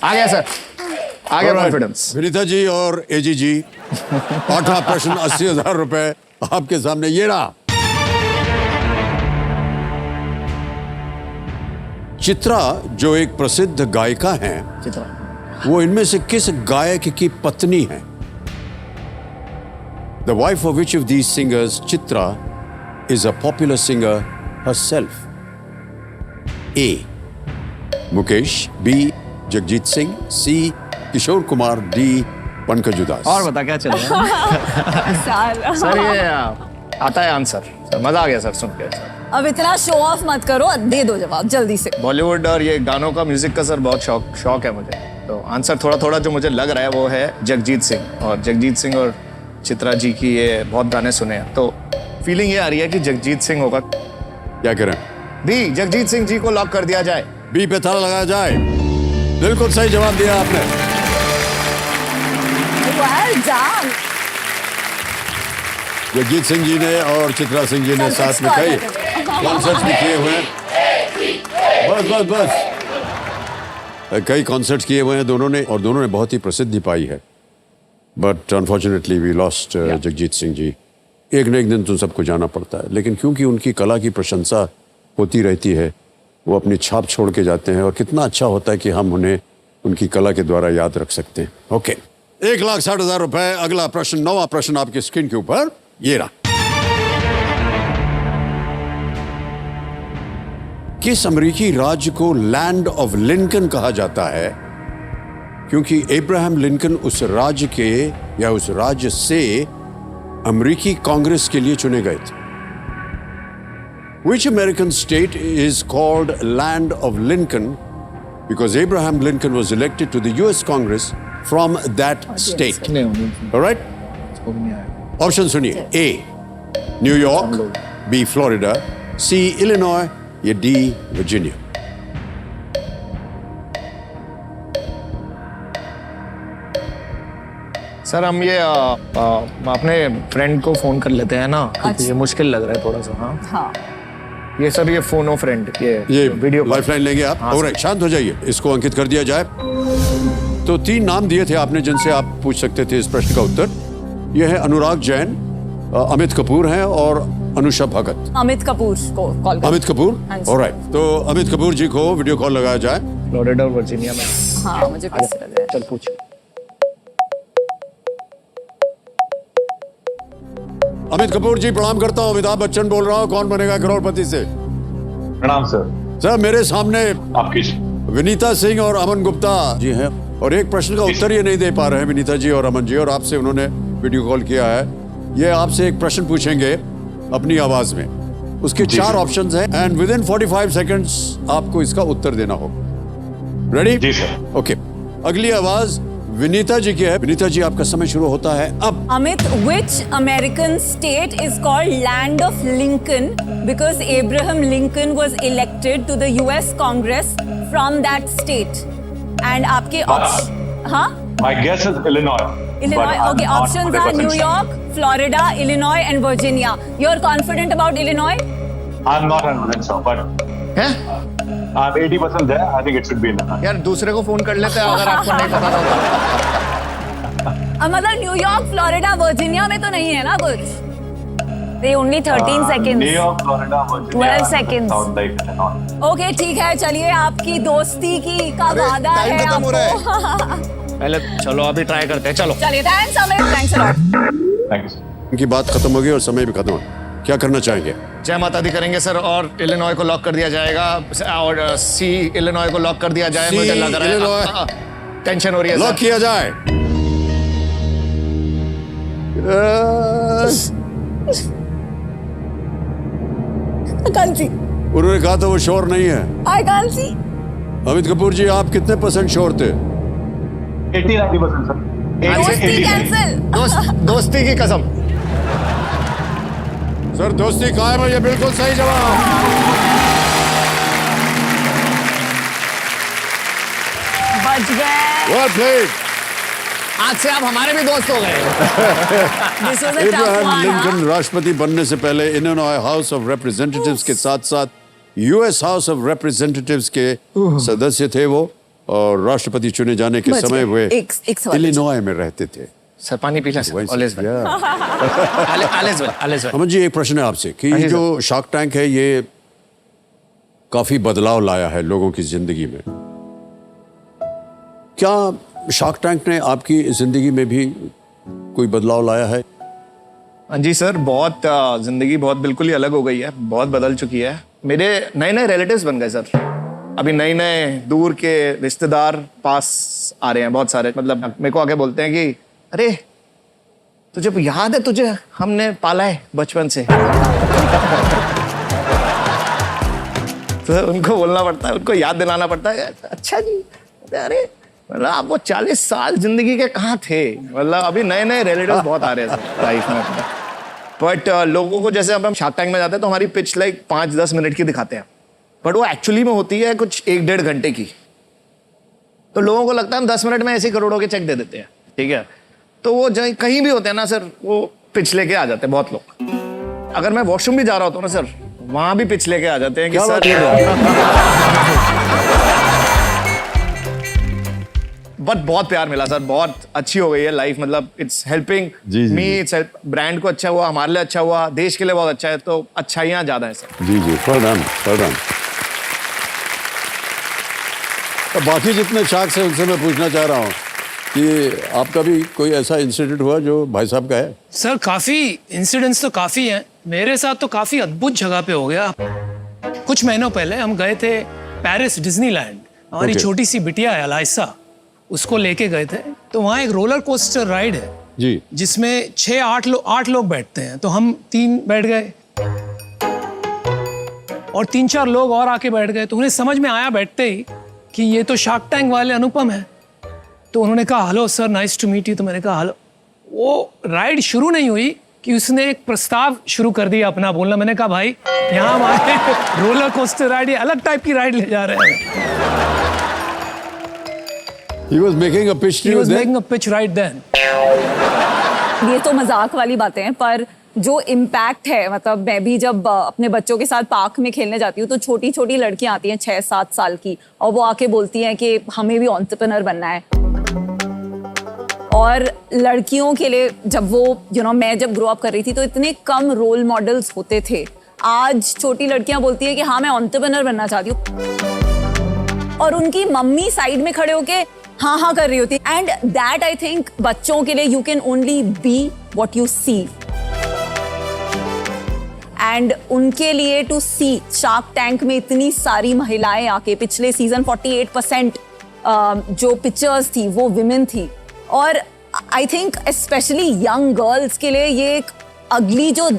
Speaker 6: आ गया सर, आ गया कॉन्फिडेंस।
Speaker 1: विनीता जी और एजी जी, आठवां प्रश्न 80,000 रुपए आपके सामने ये रहा। चित्रा जो एक प्रसिद्ध गायिका हैं, वो इनमें से किस गायक की पत्नी है? The wife of which of these singers, Chitra, is a popular singer herself? A. Mukesh, B. Jagjit Singh, C. Kishore Kumar, D. Pankaj Udas.
Speaker 6: और बता क्या चल रहा है? सर ये आता है आंसर, सर मजा आ गया सर सुन के।
Speaker 7: अब इतना शो ऑफ मत करो, दे दो जवाब जल्दी से।
Speaker 6: बॉलीवुड और ये गानों का, म्यूजिक का सर बहुत शौक है मुझे, तो आंसर थोड़ा थोड़ा जो मुझे लग रहा है वो है जगजीत सिंह। और जगजीत सिंह और चित्रा जी की ये बहुत गाने सुने हैं, तो फीलिंग ये आ रही है कि जगजीत सिंह होगा।
Speaker 1: क्या करें?
Speaker 6: दी जगजीत सिंह जी को लॉक कर दिया जाए।
Speaker 1: बी पे ताला लगाया जाए। बिल्कुल सही जवाब दिया आपने।
Speaker 7: Well done.
Speaker 1: जगजीत सिंह जी ने और चित्रा सिंह जी ने साथ में कई कॉन्सर्ट्स भी किए हुए हैं। बस कई कॉन्सर्ट्स किए हुए हैं दोनों ने, और दोनों ने बहुत ही प्रसिद्धि पाई है। But unfortunately we lost Jagjit Singh ji. एक न एक दिन तो सबको जाना पड़ता है, लेकिन क्योंकि उनकी कला की प्रशंसा होती रहती है, वो अपनी छाप छोड़ के जाते हैं, और कितना अच्छा होता है कि हम उन्हें उनकी कला के द्वारा याद रख सकते हैं। ओके, 1,60,000 रुपए। अगला प्रश्न, 9वां प्रश्न आपकी स्क्रीन के ऊपर ये रहा। किस अमेरिकी राज्य को लैंड ऑफ लिंकन कहा जाता है क्योंकि अब्राहम लिंकन उस राज्य के या उस राज्य से अमेरिकी कांग्रेस के लिए चुने गए थे? Which American state is called Land of Lincoln because Abraham Lincoln was elected to the US Congress from that state? All right? Option सुनिए। A, New York, B, Florida, C, Illinois, या D, वर्जीनिया।
Speaker 6: सर हम ये अपने friend को phone कर लेते हैं ना, क्योंकि ये मुश्किल लग रहा है थोड़ा सा। हाँ
Speaker 7: हाँ
Speaker 6: ये सर, ये फोन फ्रेंड, ये वीडियो
Speaker 1: लाइफलाइन लेंगे आप।
Speaker 6: हाँ,
Speaker 1: और शांत हो जाइए, इसको अंकित कर दिया जाए। तो 3 नाम दिए थे आपने जिनसे आप पूछ सकते थे इस प्रश्न का उत्तर। यह है अनुराग जैन, अमित कपूर हैं और अनुषा भगत।
Speaker 7: अमित कपूर को कॉल कर।
Speaker 1: अमित कपूर,
Speaker 7: हाँ जी।
Speaker 1: ऑलराइट। तो अमित कपूर जी को वीडियो कॉल लगाया जाए।
Speaker 6: फ्लोरिडा और वर्जीनिया में।
Speaker 7: हाँ मुझे कैसे लग रहा है।
Speaker 6: चल पूछ।
Speaker 1: अमित कपूर जी प्रणाम करता हूँ, अमिताभ बच्चन बोल रहा हूँ, कौन बनेगा करोड़पति से।
Speaker 8: प्रणाम सर।
Speaker 1: सर मेरे सामने
Speaker 8: आपकी
Speaker 1: विनीता सिंह और अमन गुप्ता जी हैं, और एक प्रश्न का उत्तर ये नहीं दे पा रहे हैं विनीता जी और अमन जी, और आपसे उन्होंने वीडियो कॉल किया है। ये आपसे एक प्रश्न पूछेंगे अपनी आवाज में, उसके 4 ऑप्शंस हैं एंड विद इन 45 सेकंड्स आपको इसका उत्तर देना होगा। रेडी?
Speaker 8: जी सर।
Speaker 1: ओके, अगली आवाज विनीता जी की है। विनीता जी आपका समय शुरू होता है अब।
Speaker 7: Amit, which American state is called Land of Lincoln because Abraham Lincoln was elected to the US Congress from that state? And आपके ऑप्शन, हाँ?
Speaker 8: My guess is Illinois.
Speaker 7: Illinois. Okay, options are New York, Florida, Illinois, and Virginia. You're confident about Illinois?
Speaker 8: I'm not 100% sure, but
Speaker 6: हैं?
Speaker 8: I'm 80% there. I think it should be Illinois.
Speaker 6: यार दूसरे को phone कर लेते हैं अगर आपको नहीं पता तो।
Speaker 7: मतलब न्यूयॉर्क, फ्लोरिडा, वर्जीनिया में तो नहीं है ना कुछ?
Speaker 3: They only 13 seconds.
Speaker 8: New York, Florida, Virginia.
Speaker 3: 12 seconds.
Speaker 8: Sound like Illinois.
Speaker 7: Okay ठीक है, चलिए आपकी दोस्ती की का वादा
Speaker 4: टाइम
Speaker 7: है
Speaker 4: खत्म हो रहा
Speaker 7: आपको।
Speaker 6: पहले चलो अभी ट्राई करते हैं, चलो।
Speaker 7: चलिए, thanks Amit, thanks a lot.
Speaker 8: Thank you, sir.
Speaker 1: उनकी बात खत्म हो गई और समय भी खत्म हो गया। क्या करना चाहेंगे?
Speaker 6: जय माता दी करेंगे सर, और इलिनॉय को लॉक कर दिया जाएगा, और सी इलिनॉय को लॉक कर दिया जाए।
Speaker 1: C,
Speaker 6: मुझे लग रहा
Speaker 1: इलिनॉय।
Speaker 6: है टेंशन हो रही है
Speaker 1: लॉक
Speaker 6: सर।
Speaker 1: किया जाए।
Speaker 7: कांट सी,
Speaker 1: उन्होंने कहा था वो श्योर नहीं है।
Speaker 7: I can't see.
Speaker 1: Amit Kapoor ji आप कितने % श्योर थे?
Speaker 8: 80-90% sir.
Speaker 7: दोस्ती कैंसिल।
Speaker 6: दोस्ती की कसम।
Speaker 1: सर दोस्ती कायम है, ये बिल्कुल सही जवाब।
Speaker 3: बच गए।
Speaker 1: Well played.
Speaker 6: आज से आप हमारे भी दोस्त हो गए।
Speaker 7: This was a tough
Speaker 1: Ibrahim
Speaker 7: one.
Speaker 1: Lincoln राष्ट्रपति बनने से पहले इलिनॉय हाउस ऑफ रिप्रेजेंटेटिव्स के साथ-साथ यूएस हाउस ऑफ रिप्रेजेंटेटिव्स के सदस्य थे वो, और राष्ट्रपति चुने जाने के
Speaker 7: बच
Speaker 1: समय
Speaker 7: गए।
Speaker 1: वे
Speaker 7: एक सवाल
Speaker 1: इलिनॉय में रहते थे।
Speaker 6: सर पानी पी लें sir, always well.
Speaker 1: Yeah.
Speaker 6: Always well, always well.
Speaker 1: Aman ji एक प्रश्न है आपसे कि
Speaker 6: हाँ जी,
Speaker 1: जो शार्क टैंक है ये काफी बदलाव लाया है लोगों की जिंदगी में। क्या शार्क टैंक ने आपकी जिंदगी में भी कोई बदलाव लाया है?
Speaker 6: हाँ जी सर, बहुत जिंदगी बहुत बिल्कुल ही अलग हो गई है, बहुत बदल चुकी है। मेरे नए नए रिलेटिव्स बन गए सर। अभी नए नए दूर के रिश्तेदार पास आ रहे हैं बहुत सारे। मतलब मेरे को आके बोलते हैं कि अरे तुझे याद है, तुझे हमने पाला है बचपन से। तो उनको बोलना पड़ता है, उनको याद दिलाना पड़ता है। अच्छा जी, अरे मतलब आप वो 40 साल जिंदगी के कहाँ थे। मतलब अभी नए नए रिलेटिव्स बहुत आ रहे हैं सर लाइफ में। बट लोगों को जैसे अब हम शार्क टैंक में जाते हैं तो हमारी पिच लाइक 5-10 मिनट की दिखाते हैं, बट वो एक्चुअली में होती है कुछ 1-1.5 घंटे की। तो लोगों को लगता है हम 10 मिनट में ऐसे करोड़ों के चेक दे देते हैं, ठीक है। तो वो कहीं भी होते हैं ना सर, वो पिच लेके आ जाते हैं बहुत लोग। अगर मैं वॉशरूम भी जा रहा होता हूँ ना सर, वहां भी पिच लेके आ जाते हैं कि
Speaker 1: क्या बात
Speaker 6: सर
Speaker 1: कर रहे हैं?
Speaker 6: बट बहुत प्यार मिला सर, बहुत अच्छी हो गई है लाइफ, मतलब इट्स हेल्पिंग
Speaker 1: जी, जी,
Speaker 6: मी,
Speaker 1: जी।
Speaker 6: इट्स ब्रांड को अच्छा हुआ, हमारे लिए अच्छा हुआ, देश के लिए बहुत अच्छा है, तो अच्छाइयाँ ज्यादा है सर।
Speaker 1: जी जी, well done, well done। तो बाकी जितने शाख्स हैं उनसे मैं पूछना चाह रहा हूँ कि आपका भी कोई ऐसा इंसिडेंट हुआ जो भाई साहब का है?
Speaker 2: सर काफी इंसिडेंट्स तो काफी हैं। मेरे साथ तो काफी अद्भुत जगह पे हो गया। कुछ महीनों पहले हम गए थे पेरिस डिज्नीलैंड। हमारी
Speaker 1: Okay.
Speaker 2: छोटी सी बिटिया है अलाइसा, उसको लेके गए थे। तो वहाँ एक रोलर कोस्टर राइड है
Speaker 1: जी
Speaker 2: जिसमें 8 लोग बैठते हैं। तो हम 3 बैठ गए और 3-4 लोग और आके बैठ गए। तो उन्हें समझ में आया बैठते ही कि ये तो शार्क टैंक वाले अनुपम है। तो उन्होंने कहा hello sir, nice to meet you. तो मैंने कहा हेलो। वो राइड शुरू नहीं हुई कि उसने एक प्रस्ताव शुरू कर दिया अपना बोलना। मैंने कहा भाई यहाँ हमारे रोलर कोस्टर राइड, ये अलग टाइप की राइड ले जा रहे हैं।
Speaker 1: He was making a pitch to
Speaker 2: He
Speaker 1: you
Speaker 2: was
Speaker 1: then?
Speaker 2: making a pitch right then.
Speaker 7: ये तो मजाक वाली बातें हैं, पर जो इम्पैक्ट है, मतलब मैं भी जब अपने बच्चों के साथ पार्क में खेलने जाती हूँ तो छोटी छोटी लड़कियां आती हैं 6-7 साल की, और वो आके बोलती हैं कि हमें भी एंटरप्रेन्योर बनना है। और लड़कियों के लिए जब वो मैं जब ग्रो अप कर रही थी तो इतने कम रोल मॉडल्स होते थे। आज छोटी लड़कियां बोलती है कि हाँ मैं एंटरप्रेन्योर बनना चाहती हूँ, और उनकी मम्मी साइड में खड़े होके हाँ हाँ कर रही होती। एंड दैट आई थिंक बच्चों के लिए you can only be what you see, and उनके लिए टू सी शार्क टैंक में इतनी सारी महिलाएं आके, पिछले सीजन 48% जो पिक्चर्स थी वो विमेन थी। और I think specially young girls के लिए ये एक अगली जो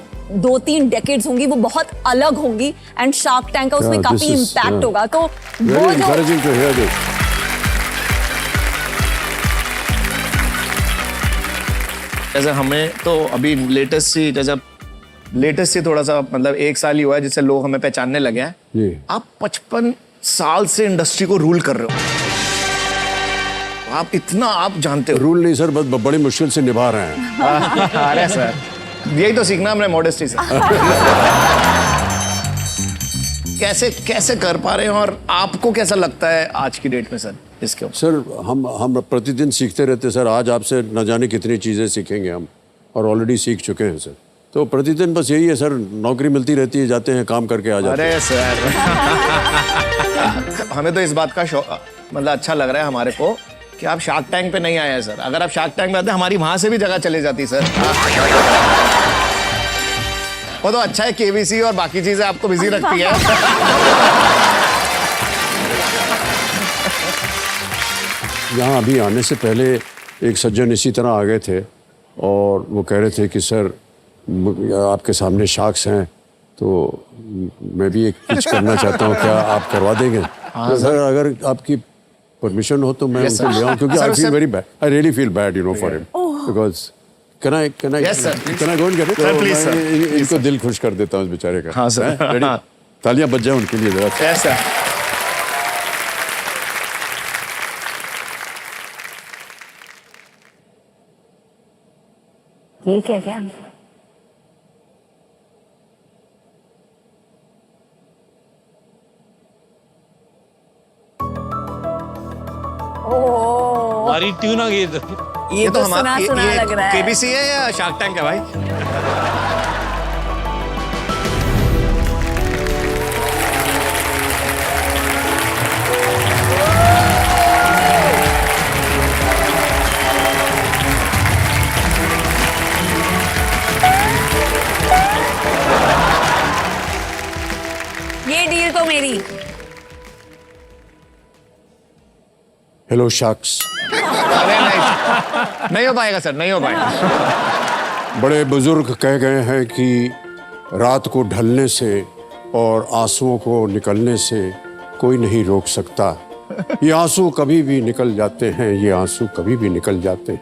Speaker 7: 2-3 डेकेड्स होंगी वो बहुत अलग होंगी, एंड शार्क टैंक का उसमें
Speaker 1: Yeah,
Speaker 7: काफी
Speaker 1: this is,
Speaker 7: इम्पैक्ट होगा। तो
Speaker 1: Very
Speaker 7: वो जो
Speaker 1: encouraging to hear this.
Speaker 6: जैसे हमें तो अभी लेटेस्ट ही थोड़ा सा, मतलब 1 साल ही हुआ है जिससे लोग हमें पहचानने लगे हैं।
Speaker 1: जी।
Speaker 6: आप 55 साल से इंडस्ट्री को रूल कर रहे हो, आप इतना आप जानते हो।
Speaker 1: रूल नहीं सर, बस बड़ी मुश्किल से निभा रहे हैं।
Speaker 6: अरे सर, यही तो सीखना हमने मॉडेस्टी से। कैसे कर पा रहे हैं, और आपको कैसा लगता है आज की डेट में सर इसके ऊपर?
Speaker 1: सर हम प्रतिदिन सीखते रहते हैं सर। आज आपसे न जाने कितनी चीज़ें सीखेंगे हम, और ऑलरेडी सीख चुके हैं सर। तो प्रतिदिन बस यही है सर, नौकरी मिलती रहती है, जाते हैं काम करके आ जाते हैं।
Speaker 6: अरे सर हमें तो इस बात का मतलब अच्छा लग रहा है हमारे को कि आप शार्क टैंक पे नहीं आए हैं सर। अगर आप शार्क टैंक में आते हमारी वहां से भी जगह चली जाती सर। वो तो अच्छा है, केबीसी और बाकी चीजें आपको बिजी रखती है।
Speaker 1: यहाँ अभी आने से पहले एक सज्जन इसी तरह आ गए थे और वो कह रहे थे कि सर आपके सामने शार्क्स हैं, तो मैं भी एक पिच करना चाहता हूँ, क्या आप करवा देंगे? तो सर अगर आपकी परमिशन हो तो मैं
Speaker 6: Yes,
Speaker 1: उनको
Speaker 6: sir.
Speaker 1: ले आऊँ, क्योंकि
Speaker 6: Sir,
Speaker 1: I feel
Speaker 6: sir.
Speaker 1: Very bad, I really feel bad for him, because can I
Speaker 6: Yes, sir, please.
Speaker 1: Go and get it?
Speaker 6: Sir, please, sir.
Speaker 1: इनको दिल खुश कर देता हूँ इस बेचारे का।
Speaker 6: हाँ, sir.
Speaker 1: हैं? Ready?
Speaker 6: हाँ.
Speaker 1: तालियां बज जाए उनके लिए जरा।
Speaker 6: Yes, sir.
Speaker 3: ठीक है क्या? ओह,
Speaker 9: हमारी ट्यून आ गई इधर।
Speaker 3: ये तो सुना सुना लग रहा है।
Speaker 6: केबीसी है या शार्क टैंक है भाई?
Speaker 3: ये डील तो मेरी।
Speaker 1: Hello sharks.
Speaker 6: अरे नहीं हो पाएगा सर, नहीं हो पाएगा।
Speaker 1: बड़े बुजुर्ग कह गए हैं कि रात को ढलने से और आंसुओं को निकलने से कोई नहीं रोक सकता। ये आंसू कभी भी निकल जाते हैं, ये आंसू कभी भी निकल जाते हैं।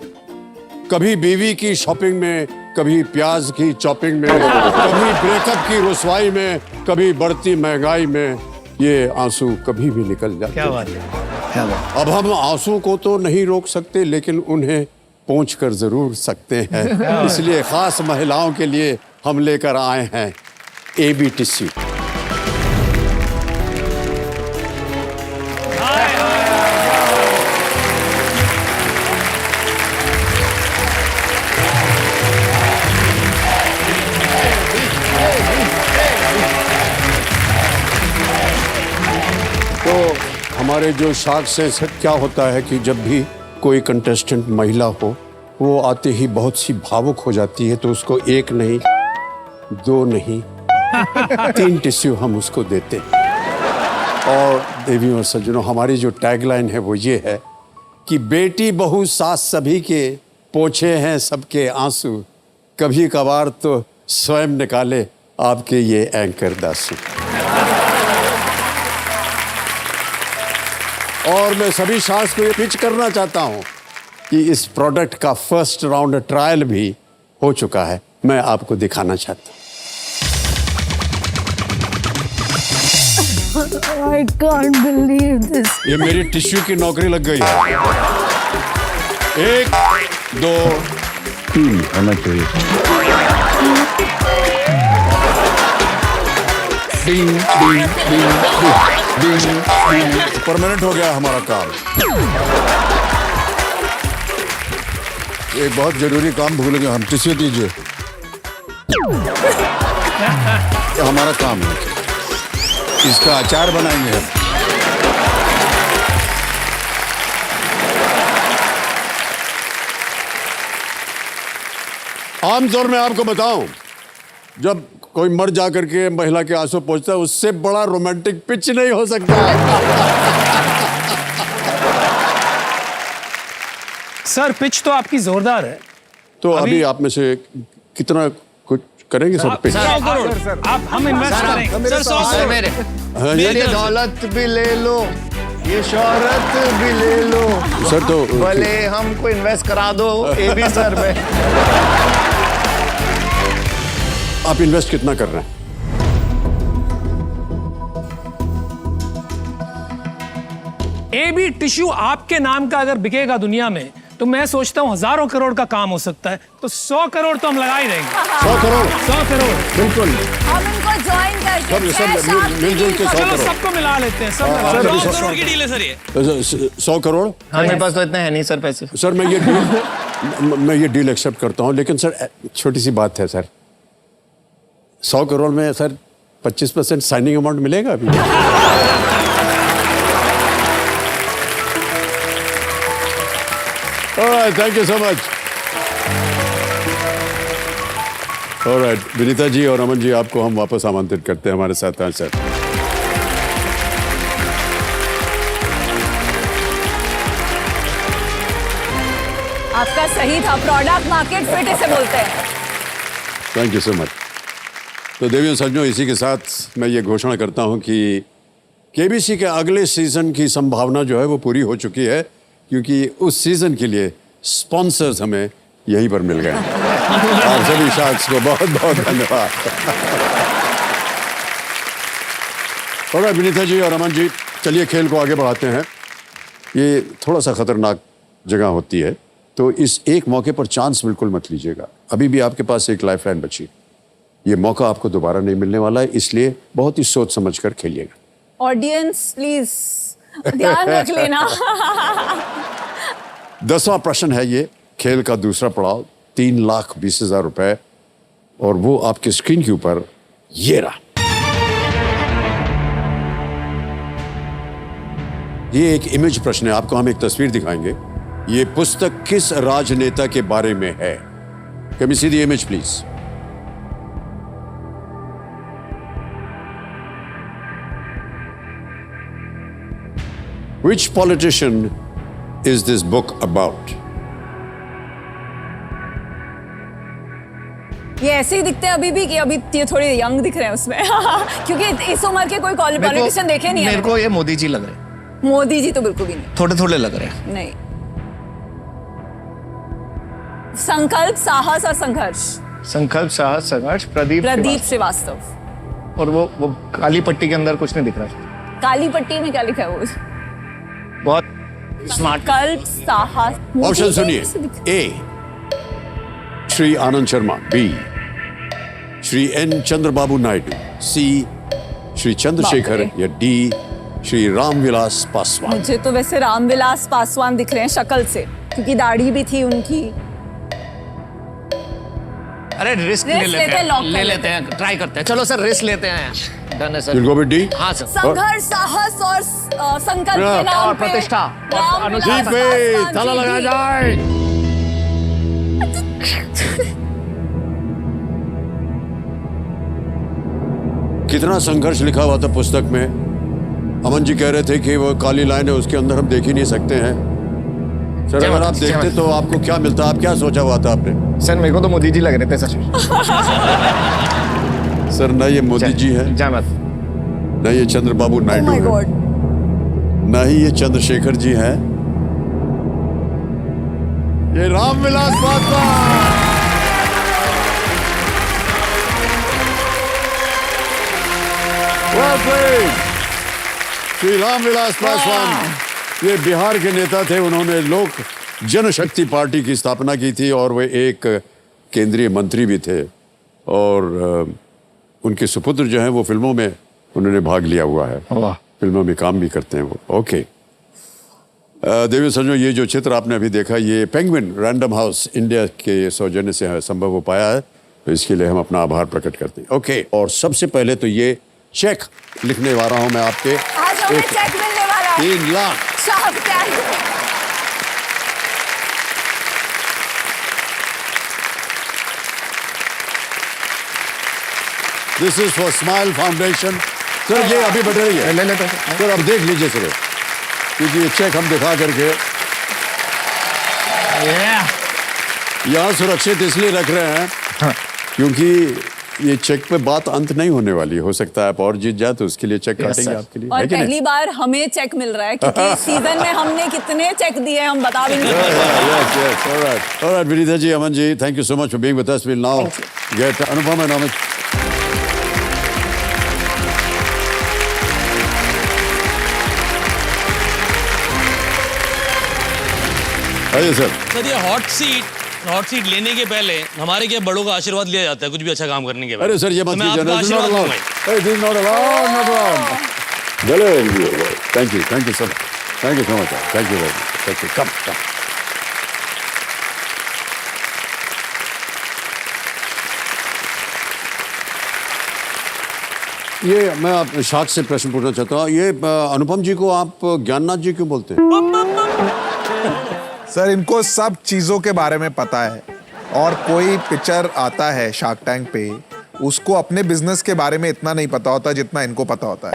Speaker 1: कभी बीवी की शॉपिंग में, कभी प्याज की चॉपिंग में, कभी ब्रेकअप की रुसवाई में, कभी बढ़ती महंगाई में, ये आंसू कभी भी निकल जाते
Speaker 2: क्या
Speaker 1: हैं।
Speaker 2: बात है, क्या बात।
Speaker 1: अब हम आंसू को तो नहीं रोक सकते, लेकिन उन्हें पहुंच कर जरूर सकते हैं, इसलिए खास महिलाओं के लिए हम लेकर आए हैं एबी टिश्यू। हमारे जो शार्क से क्या होता है कि जब भी कोई कंटेस्टेंट महिला हो, वो आते ही बहुत सी भावुक हो जाती है, तो उसको एक नहीं, दो नहीं, 3 टिश्यू हम उसको देते हैं। और देवियों और सज्जनों, हमारी जो टैगलाइन है वो ये है कि बेटी बहू सास सभी के, पोंछे हैं सबके आंसू, कभी कभार तो स्वयं निकाले आपके ये एंकर दासू। और मैं सभी शार्क्स को ये पिच करना चाहता हूं कि इस प्रोडक्ट का फर्स्ट राउंड ट्रायल भी हो चुका है, मैं आपको दिखाना चाहता हूं।
Speaker 3: I can't believe this.
Speaker 1: ये मेरी टिश्यू की नौकरी लग गई है। 1 2 3 होना चाहिए। डिंग डिंग डिंग डिंग, परमानेंट हो गया हमारा काम। एक बहुत जरूरी काम भूल गए हम, टिश्यू दीजिए। हमारा काम है, इसका अचार बनाएंगे हम। आमतौर में आपको बताऊं, जब कोई मर जा करके महिला के आंसू पहुंचता है, उससे बड़ा रोमांटिक पिच नहीं हो सकता है।
Speaker 2: सर पिच तो आपकी जोरदार है।
Speaker 1: तो अभी आप में से कितना कुछ करेंगे सर पिच?
Speaker 2: 100 करोड़ आप हम इन्वेस्ट करेंगे सर। 100 करोड़ मेरे,
Speaker 6: ये दौलत भी ले लो, ये शोहरत भी ले लो
Speaker 1: सर। तो
Speaker 6: भले हमको इन्वेस्ट करा दो एबी सर में।
Speaker 1: आप इन्वेस्ट कितना कर रहे हैं?
Speaker 2: एबी टिश्यू आपके नाम का अगर बिकेगा दुनिया में, तो मैं सोचता हूं हजारों करोड़ का काम हो सकता है। तो 100 करोड़ तो हम लगा ही देंगे।
Speaker 1: 100 करोड़
Speaker 2: 100 करोड़
Speaker 1: बिल्कुल।
Speaker 3: हम इनको ज्वाइन करके
Speaker 1: सब मिलजुल के 100
Speaker 2: चलो
Speaker 1: करोड़।
Speaker 2: सबको मिला लेते हैं। सब
Speaker 1: हाँ,
Speaker 2: लगा।
Speaker 1: 100
Speaker 2: करोड़ की डील है सर ये।
Speaker 1: 100 करोड़
Speaker 6: मेरे पास तो इतने है नहीं सर पैसे।
Speaker 1: सर, मैं ये डील एक्सेप्ट करता हूं, लेकिन सर छोटी सी बात है सर। 100 करोड़ में सर 25% साइनिंग अमाउंट मिलेगा अभी? Alright, thank you so much. Alright, Vinita ji और अमन जी, आपको हम वापस आमंत्रित करते हैं हमारे साथ। हाँ सर।
Speaker 3: आपका सही था, प्रोडक्ट मार्केट फिट इसे बोलते हैं।
Speaker 1: Thank you so much. तो देवियों सज्जनों, इसी के साथ मैं ये घोषणा करता हूं कि केबीसी के अगले सीजन की संभावना जो है वो पूरी हो चुकी है, क्योंकि उस सीजन के लिए स्पॉन्सर्स हमें यहीं पर मिल गए। आप सभी शार्क्स को बहुत बहुत धन्यवाद। और विनीता जी और अमन जी, चलिए खेल को आगे बढ़ाते हैं। ये थोड़ा सा खतरनाक जगह होती है, तो इस एक मौके पर चांस बिल्कुल मत लीजिएगा। अभी भी आपके पास एक लाइफलाइन बची, ये मौका आपको दोबारा नहीं मिलने वाला है, इसलिए बहुत ही सोच समझ कर खेलिएगा।
Speaker 7: ऑडियंस प्लीज ध्यान रख लेना।
Speaker 1: 10वां प्रश्न है ये खेल का दूसरा पड़ाव, 3,20,000 रुपए, और वो आपके स्क्रीन के ऊपर ये रहा। ये एक इमेज प्रश्न है, आपको हम एक तस्वीर दिखाएंगे। ये पुस्तक किस राजनेता के बारे में है? Can we see the image please? Which politician is this book about?
Speaker 7: ये ऐसे ही दिखते हैं अभी भी कि अभी ये थोड़े यंग दिख रहे हैं उसमें। क्योंकि इस उम्र के कोई पॉलिटिशियन देखे नहीं है।
Speaker 6: मेरे को ये मोदी जी लग रहे हैं।
Speaker 7: मोदी जी तो बिल्कुल भी नहीं।
Speaker 6: थोड़े थोड़े लग रहे हैं।
Speaker 7: नहीं। संकल्प, साहस और संघर्ष।
Speaker 6: संकल्प, साहस, संघर्ष, प्रदीप
Speaker 7: श्रीवास्तव।
Speaker 6: और वो काली पट्टी के अंदर कुछ नहीं दिख रहा है।
Speaker 7: काली पट्टी में क्या लिखा है वो?
Speaker 6: बहुत
Speaker 7: संकल्प साहस।
Speaker 1: ऑप्शन सुनिए। ए श्री आनंद शर्मा, बी श्री एन चंद्रबाबू नायडू, सी श्री चंद्रशेखर,
Speaker 7: बाप रे।
Speaker 1: या डी श्री रामविलास पासवान।
Speaker 7: मुझे तो वैसे रामविलास पासवान दिख रहे हैं शक्ल से, क्योंकि दाढ़ी भी थी उनकी।
Speaker 6: अरे रिस्क ले
Speaker 7: Risk
Speaker 6: लेते
Speaker 7: लेते हैं, lock
Speaker 6: हैं,
Speaker 7: कर
Speaker 6: ले
Speaker 7: लेते
Speaker 6: लेते हैं, ट्राई करते हैं। चलो सर रिस्क लेते हैं। डन है sir.
Speaker 1: You'll go with D?
Speaker 6: हाँ सर।
Speaker 7: संघर्ष साहस और संकल्प के नाम
Speaker 6: और
Speaker 7: पे
Speaker 6: प्रतिष्ठा।
Speaker 7: रामविलास
Speaker 1: जी पे
Speaker 7: पासवान
Speaker 1: ताला
Speaker 7: जी
Speaker 1: लगाया
Speaker 7: भी।
Speaker 1: जाए। कितना संघर्ष लिखा हुआ था पुस्तक में। अमन जी कह रहे थे कि वो काली लाइन है, उसके अंदर हम देख ही नहीं सकते हैं। सर अगर आप देखते तो आपको क्या मिलता? आप क्या सोचा हुआ था आपने?
Speaker 6: सर मेरे को तो मोदी जी लग रहे थे सर।
Speaker 1: सर ना ये मोदी जी है,
Speaker 6: जय मत।
Speaker 1: ना ये चंद्रबाबू
Speaker 7: Oh
Speaker 1: नायडू
Speaker 7: my
Speaker 1: है,
Speaker 7: God.
Speaker 1: ना ही ये चंद्रशेखर जी हैं, ये रामविलास पासवान। Well played. श्री रामविलास पासवान ये बिहार के नेता थे। उन्होंने लोक जनशक्ति पार्टी की स्थापना की थी और वे एक केंद्रीय मंत्री भी थे, और उनके सुपुत्र जो हैं वो फिल्मों में उन्होंने भाग लिया हुआ है, फिल्मों में काम भी करते हैं वो। ओके देवी सज्जनों, ये जो चित्र आपने अभी देखा ये पेंगुइन रैंडम हाउस इंडिया के सौजन्य से संभव हो पाया है, तो इसके लिए हम अपना आभार प्रकट करते हैं। ओके, और सबसे पहले तो ये चेक लिखने वाला हूं मैं आपके।
Speaker 7: आज हमें चेक मिलने वाला है
Speaker 1: 3 lakh.
Speaker 7: Shark tank.
Speaker 1: This is for smile foundation. Sir ये अभी बढ़ रही है,
Speaker 6: ले लेते हैं।
Speaker 1: सर अब देख लीजिए सर, क्योंकि ये चेक हम दिखा करके यहाँ सुरक्षित इसलिए रख रहे हैं क्योंकि ये चेक पे बात अंत नहीं होने वाली। हो सकता है आप और जीत जाए तो उसके लिए चेक काटेंगे
Speaker 6: sir.
Speaker 1: आपके लिए,
Speaker 7: और
Speaker 1: है कि नहीं?
Speaker 7: पहली बार हमें चेक मिल रहा है, क्योंकि इस सीजन में हमने कितने चेक दिए हम बता भी नहीं सकते।
Speaker 1: Yes, yes, all right. All right, Vinitha ji, Aman ji, thank you so much for being with us. We'll now get Anupam and Amit. आइए सर।
Speaker 9: सर ये हॉट सीट लेने के पहले हमारे क्या बड़ों का आशीर्वाद लिया जाता है कुछ भी अच्छा काम करने के बाद।
Speaker 1: अरे सर ये मत
Speaker 9: तो मैं
Speaker 1: कीजिए,
Speaker 9: आपका
Speaker 1: this is not
Speaker 9: आशीर्वाद
Speaker 1: allowed.
Speaker 9: लूंगा।
Speaker 1: Hey, this is not allowed, not allowed. Hello, thank you so much. Thank you so much. Thank you very much. Thank you. Come. ये मैं आप शाख से प्रश्न पूछना चाहता हूँ। ये अनुपम जी को आप ज्ञाननाथ जी क्यों बोलते हैं?
Speaker 4: सर इनको सब चीजों के बारे में पता है, और कोई पिक्चर आता है शार्क टैंक पे, उसको अपने बिजनेस के बारे में इतना नहीं पता होता जितना इनको पता होता है।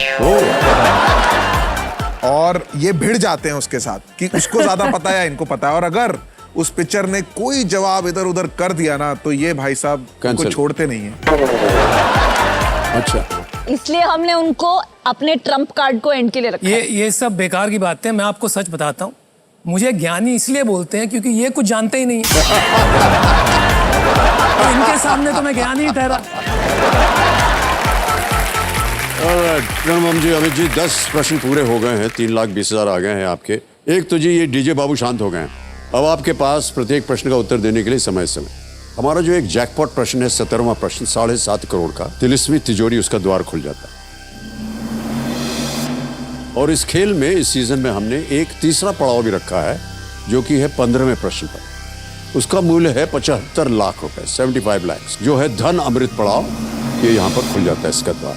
Speaker 4: और ये भिड़ जाते हैं उसके साथ कि उसको ज्यादा पता है या इनको पता है, और अगर उस पिक्चर ने कोई जवाब इधर उधर कर दिया ना तो ये भाई साहब उनको
Speaker 1: Cancel.
Speaker 4: छोड़ते नहीं है।
Speaker 1: अच्छा,
Speaker 7: इसलिए हमने उनको अपने ट्रम्प कार्ड को एंड के लिए रखा है।
Speaker 2: ये सब बेकार की बातें। मैं आपको सच बताता हूँ, मुझे ज्ञानी इसलिए बोलते हैं क्योंकि ये कुछ जानते ही नहीं है। तो इनके सामने तो मैं ज्ञानी ही ठहरा।
Speaker 1: अनुपम जी, अमित जी, 10 प्रश्न पूरे हो गए हैं, 3,20,000 आ गए हैं आपके। एक तो जी ये डीजे बाबू शांत हो गए हैं। अब आपके पास प्रत्येक प्रश्न का उत्तर देने के लिए समय। हमारा जो एक जैकपॉट प्रश्न है, 17वां प्रश्न, 7.5 करोड़ का, 43वीं तिजोरी, उसका द्वार खुल जाता है। और इस खेल में इस सीजन में हमने एक तीसरा पड़ाव भी रखा है जो कि है 15वें प्रश्न पर। उसका मूल्य है 75 लाख रुपए, 75 लाख, जो है धन अमृत पड़ाव। ये यहाँ पर खुल जाता है इसका द्वार।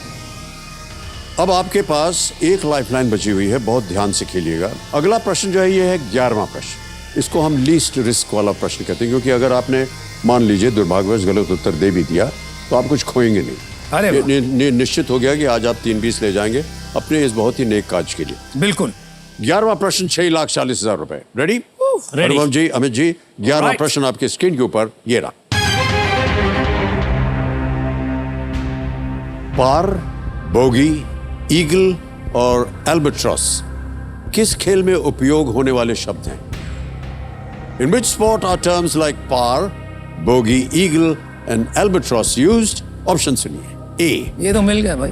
Speaker 1: अब आपके पास एक लाइफलाइन बची हुई है, बहुत ध्यान से खेलिएगा। अगला प्रश्न जो है ये है 11वां प्रश्न। इसको हम लीस्ट रिस्क वाला प्रश्न कहते हैं, क्योंकि अगर आपने मान लीजिए दुर्भाग्यवश गलत उत्तर दे भी दिया तो आप कुछ खोएंगे नहीं।
Speaker 2: अरे
Speaker 1: ये निश्चित हो गया कि आज आप 3-20 ले जाएंगे अपने इस बहुत ही नेक काज के लिए।
Speaker 2: बिल्कुल।
Speaker 1: 11वां प्रश्न, 6,40,000 रुपए। रेडी?
Speaker 2: रेडी।
Speaker 1: अनुपम जी, अमित जी, 11वां
Speaker 2: Right.
Speaker 1: प्रश्न आपके स्क्रीन के ऊपर ये रहा। पार, बोगी, ईगल और एल्बाट्रॉस किस खेल में उपयोग होने वाले शब्द हैं? In which sport are terms like par, bogey, eagle and albatross used? Option सुनिए। A.
Speaker 2: ये तो मिल गया भाई।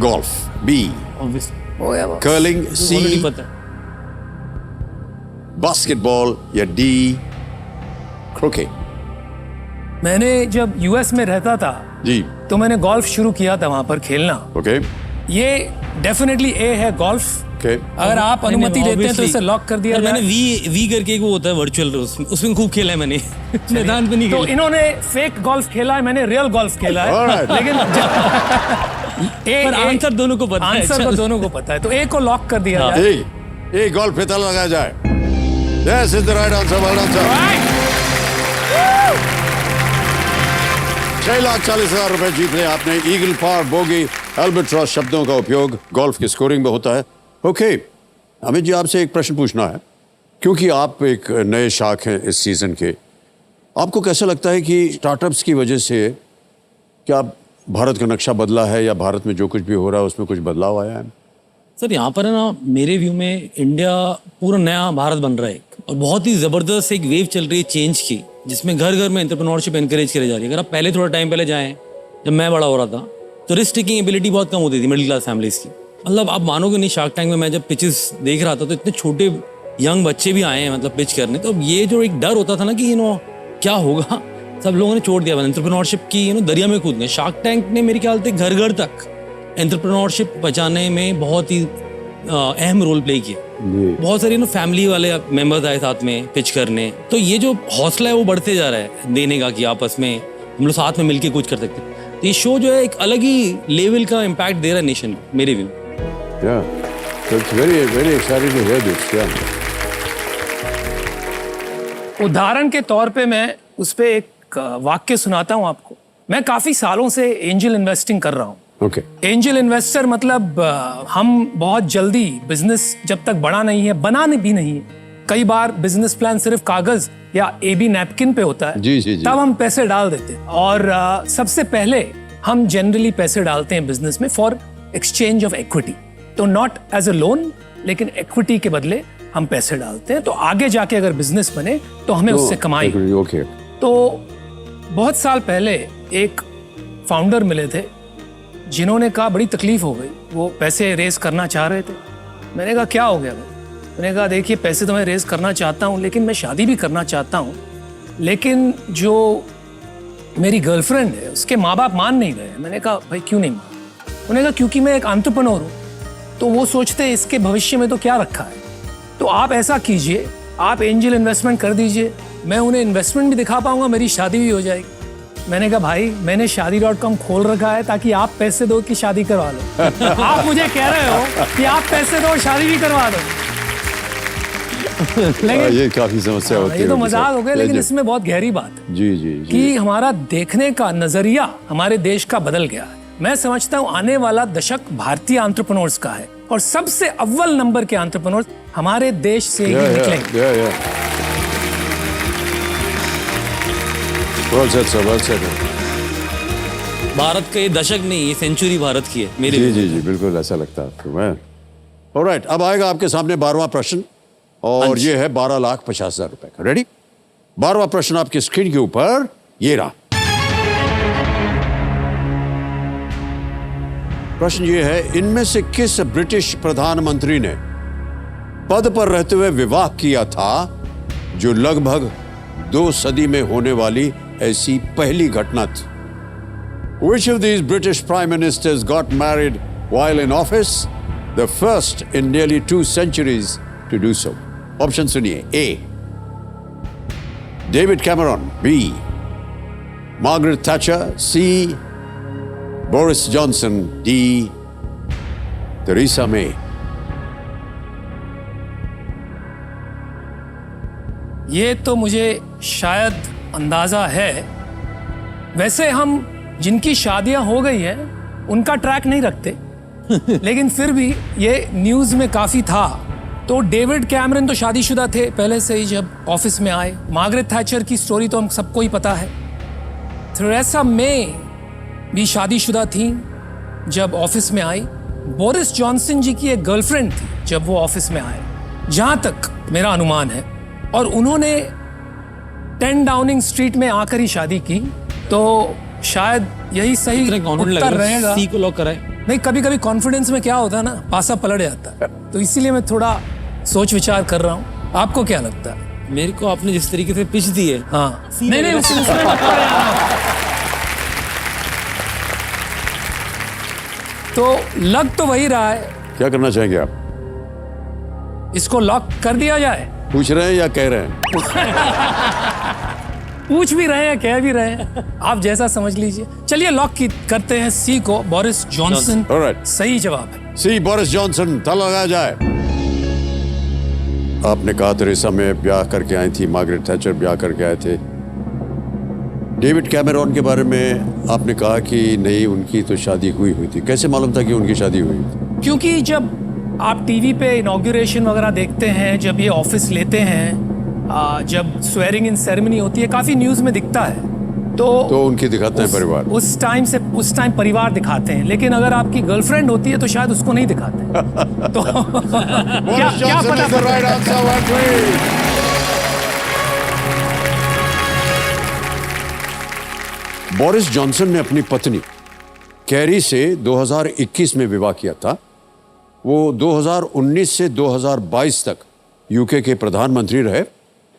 Speaker 1: Golf. B.
Speaker 2: हो गया वो।
Speaker 1: Curling. C.
Speaker 9: नहीं पता।
Speaker 1: बास्केटबॉल या डी क्रिकेट?
Speaker 2: मैंने जब यूएस में रहता था
Speaker 1: जी।
Speaker 2: तो मैंने गोल्फ शुरू किया था वहां पर खेलना।
Speaker 1: ओके
Speaker 2: ये डेफिनेटली ए है गोल्फ।
Speaker 1: ओके।
Speaker 2: अगर आप अनुमति देते हैं तो इसे लॉक कर दिया
Speaker 9: मैंने
Speaker 2: जाए।
Speaker 9: वी करके एक वो होता है वर्चुअल, उसमें खूब खेला है मैंने। मैदान पे नहीं
Speaker 2: तो
Speaker 9: खेला।
Speaker 2: इन्होंने फेक गोल्फ खेला है, मैंने रियल गोल्फ खेला है।
Speaker 1: Alright.
Speaker 2: लेकिन
Speaker 9: पर आंसर दोनों को पता है।
Speaker 2: आंसर तो दोनों को पता है, तो ए को लॉक कर दिया जाए।
Speaker 1: एक गोल्फ पे ताला लगाया जाए। Yes, is the right answer. Well done, sir. 6,40,000 रुपए जीत लिया आपने। ईगल, पार, बोगी, एल्बाट्रॉस शब्दों का उपयोग गोल्फ की स्कोरिंग में होता है। ओके, अमित जी आपसे एक प्रश्न पूछना है, क्योंकि आप एक नए शाख हैं इस सीजन के। आपको कैसा लगता है कि स्टार्टअप्स की वजह से क्या भारत का नक्शा बदला है, या भारत में जो कुछ भी हो रहा है उसमें कुछ बदलाव आया है?
Speaker 9: सर यहाँ पर है ना, मेरे व्यू में इंडिया पूरा नया भारत बन रहा है और बहुत ही ज़बरदस्त एक वेव चल रही है चेंज की, जिसमें घर घर में एंटरप्रेन्योरशिप एनकरेज करी जा रही है। अगर आप पहले थोड़ा टाइम पहले जाएं, जब मैं बड़ा हो रहा था, तो रिस्क टेकिंग एबिलिटी बहुत कम होती थी मिडिल क्लास फैमिलीज की। मतलब आप मानोगे नहीं, शार्क टैंक में मैं जब पिचेस देख रहा था तो इतने छोटे यंग बच्चे भी आए हैं मतलब पिच करने। तो ये जो एक डर होता था ना कि क्या होगा, सब लोगों ने छोड़ दिया एंटरप्रेन्योरशिप की दरिया में कूद गए। शार्क टैंक ने मेरे ख्याल से घर घर तक एंटरप्रेन्योरशिप बचाने में बहुत ही अहम रोल प्ले किया। बहुत सारी फैमिली वाले मेंबर्स आए साथ में पिच करने। तो ये जो हौसला है वो बढ़ते जा रहा है देने का, कि आपस में हम लोग साथ में मिलके कुछ कर सकते हैं। तो ये शो जो है एक अलग ही लेवल का इम्पैक्ट दे रहा है नेशन को, मेरे व्यू।
Speaker 2: उदाहरण के तौर पे मैं उस पे एक वाक्य सुनाता हूँ आपको। मैं काफी सालों से एंजल इन्वेस्टिंग कर रहा हूँ।
Speaker 1: ओके।
Speaker 2: एंजल इन्वेस्टर मतलब हम बहुत जल्दी बिजनेस जब तक बड़ा नहीं है, बनाने भी नहीं है, कई बार बिजनेस प्लान सिर्फ कागज या एबी नैपकिन पे होता है,
Speaker 1: जी, जी, जी।
Speaker 2: तब हम पैसे डाल देते हैं। और सबसे पहले हम जनरली पैसे डालते हैं बिजनेस में फॉर एक्सचेंज ऑफ इक्विटी। तो नॉट एज अ लोन, लेकिन इक्विटी के बदले हम पैसे डालते हैं। तो आगे जाके अगर बिजनेस बने तो हमें उससे कमाई।
Speaker 1: ओके।
Speaker 2: तो बहुत साल पहले एक फाउंडर मिले थे जिन्होंने कहा बड़ी तकलीफ हो गई, वो पैसे रेज करना चाह रहे थे। मैंने कहा क्या हो गया भाई? मैंने कहा देखिए पैसे तो मैं रेज करना चाहता हूँ, लेकिन मैं शादी भी करना चाहता हूँ, लेकिन जो मेरी गर्लफ्रेंड है उसके माँ बाप मान नहीं रहे। मैंने कहा भाई क्यों नहीं मान? उन्होंने कहा क्योंकि मैं एक एंटरप्रेन्योर हूँ, तो वो सोचते हैं इसके भविष्य में तो क्या रखा है, तो आप ऐसा कीजिए, आप एंजल इन्वेस्टमेंट कर दीजिए, मैं उन्हें इन्वेस्टमेंट भी दिखा पाऊंगा, मेरी शादी भी हो जाएगी। मैंने कहा भाई मैंने शादी.com खोल रखा है ताकि आप पैसे दो कि शादी करवा लो। आप मुझे कह रहे हो कि आप पैसे दो शादी भी करवा दो। लेकिन
Speaker 1: ये काफी समस्या होती है।
Speaker 2: ये तो मजाक हो गया, लेकिन इसमें बहुत गहरी बात है।
Speaker 1: जी जी जी।
Speaker 2: कि हमारा देखने का नजरिया हमारे देश का बदल गया है। मैं समझता हूँ आने वाला दशक भारतीय एंटरप्रेन्योर्स का है, और सबसे अव्वल नंबर के एंटरप्रेन्योर्स हमारे देश से ही निकलेंगे।
Speaker 1: Well said, sir, well said.
Speaker 9: Bharat का ये दशक नहीं, ये सेंचुरी भारत की है मेरे
Speaker 1: जी
Speaker 9: व्यू
Speaker 1: जी जी, बिल्कुल ऐसा लगता है आपको। मैं ऑलराइट, अब आएगा आपके सामने 12वां प्रश्न, और ये है 12,50,000 रुपए का। रेडी? 12वां प्रश्न आपकी स्क्रीन के ऊपर ये रहा। प्रश्न ये है, इनमें से किस ब्रिटिश प्रधानमंत्री ने पद पर रहते हुए विवाह किया था जो लगभग 2 सदी में होने वाली ऐसी पहली घटना थी? Which of these British prime ministers got married while in office? The first in nearly 2 centuries to do so. Option सुनिए। A. David Cameron. B. Margaret Thatcher. C. Boris Johnson. D. Theresa May.
Speaker 2: ये तो मुझे शायद अंदाजा है। वैसे हम जिनकी शादियां हो गई हैं उनका ट्रैक नहीं रखते, लेकिन फिर भी ये न्यूज़ में काफ़ी था। तो डेविड कैमरन तो शादीशुदा थे पहले से ही जब ऑफिस में आए। मार्गरेट थैचर की स्टोरी तो हम सबको ही पता है। थेरेसा मे भी शादीशुदा थी जब ऑफिस में आई। बोरिस जॉनसन जी की एक गर्लफ्रेंड थी जब वो ऑफिस में आए, जहाँ तक मेरा अनुमान है। और उन्होंने 10 डाउनिंग स्ट्रीट में आकर ही शादी की। तो शायद यही सही उत्तर रहेगा।
Speaker 9: सी को लॉक कराए।
Speaker 2: नहीं, कभी कभी कॉन्फिडेंस में क्या होता है ना, पासा पलट जाता है। तो इसीलिए मैं थोड़ा सोच विचार कर रहा हूँ। आपको क्या लगता है?
Speaker 9: मेरे को आपने जिस तरीके से पिच दी है,
Speaker 2: हाँ नहीं उसमें मत पड़े आप। तो लग तो वही रहा है,
Speaker 1: क्या करना चाहेंगे आप?
Speaker 2: इसको लॉक कर दिया जाए।
Speaker 1: पूछ रहे हैं या कह रहे हैं?
Speaker 2: पूछ भी रहे हैं, कह भी रहे हैं, आप जैसा समझ लीजिए। चलिए लॉक करते हैं सी को, बोरिस जॉनसन।
Speaker 1: Alright.
Speaker 2: सही जवाब है।
Speaker 1: सी, बोरिस जॉनसन। ताला लगाया जाए। आपने कहा थेरेसा मे ब्याह करके आई थी, मार्गरेट थैचर ब्याह करके आए थे। डेविड कैमरॉन के बारे में आपने कहा कि नहीं, उनकी तो शादी हुई थी। कैसे मालूम था कि उनकी शादी हुई थी?
Speaker 2: क्योंकि जब आप टीवी पे इनॉग्रेशन वगैरह देखते हैं, जब ये ऑफिस लेते हैं, जब स्वेरिंग इन सेरेमनी होती है, काफी न्यूज में दिखता है। तो
Speaker 1: उनकी दिखाते हैं परिवार।
Speaker 2: उस टाइम परिवार दिखाते हैं, लेकिन अगर आपकी गर्लफ्रेंड होती है तो शायद उसको नहीं दिखाते। तो क्या पता।
Speaker 1: बोरिस जॉनसन ने अपनी पत्नी कैरी से 2021 में विवाह किया था। वो 2019 से 2022 तक यूके के प्रधानमंत्री रहे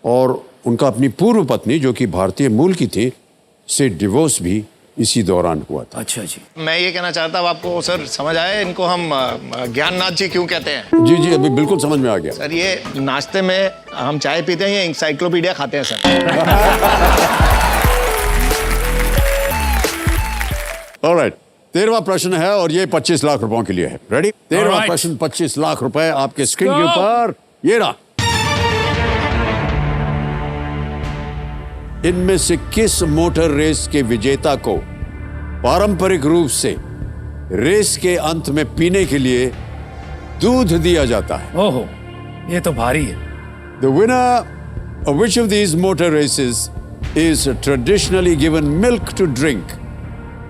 Speaker 1: और उनका अपनी पूर्व पत्नी, जो कि भारतीय मूल की थी, से डिवोर्स भी इसी दौरान हुआ था।
Speaker 2: अच्छा जी।
Speaker 6: मैं ये कहना चाहता हूँ आपको सर, समझ आए इनको हम ज्ञाननाथ जी क्यों कहते हैं?
Speaker 1: जी, अभी बिल्कुल समझ में आ गया।
Speaker 6: सर ये नाश्ते में हम चाय पीते हैं या इंसाइक्लोपीडिया खाते हैं सर?
Speaker 1: ऑलराइट, 13वां प्रश्न है और ये 25 लाख रुपयों के लिए है। रेडी? 13वां
Speaker 2: Alright.
Speaker 1: प्रश्न, 25 लाख रुपए आपके स्क्रीन के ऊपर। ये रहा। इनमें से किस मोटर रेस के विजेता को पारंपरिक रूप से रेस के अंत में पीने के लिए दूध दिया जाता है?
Speaker 2: ओहो, ये तो भारी है।
Speaker 1: The winner of which of these motor races is traditionally given milk to drink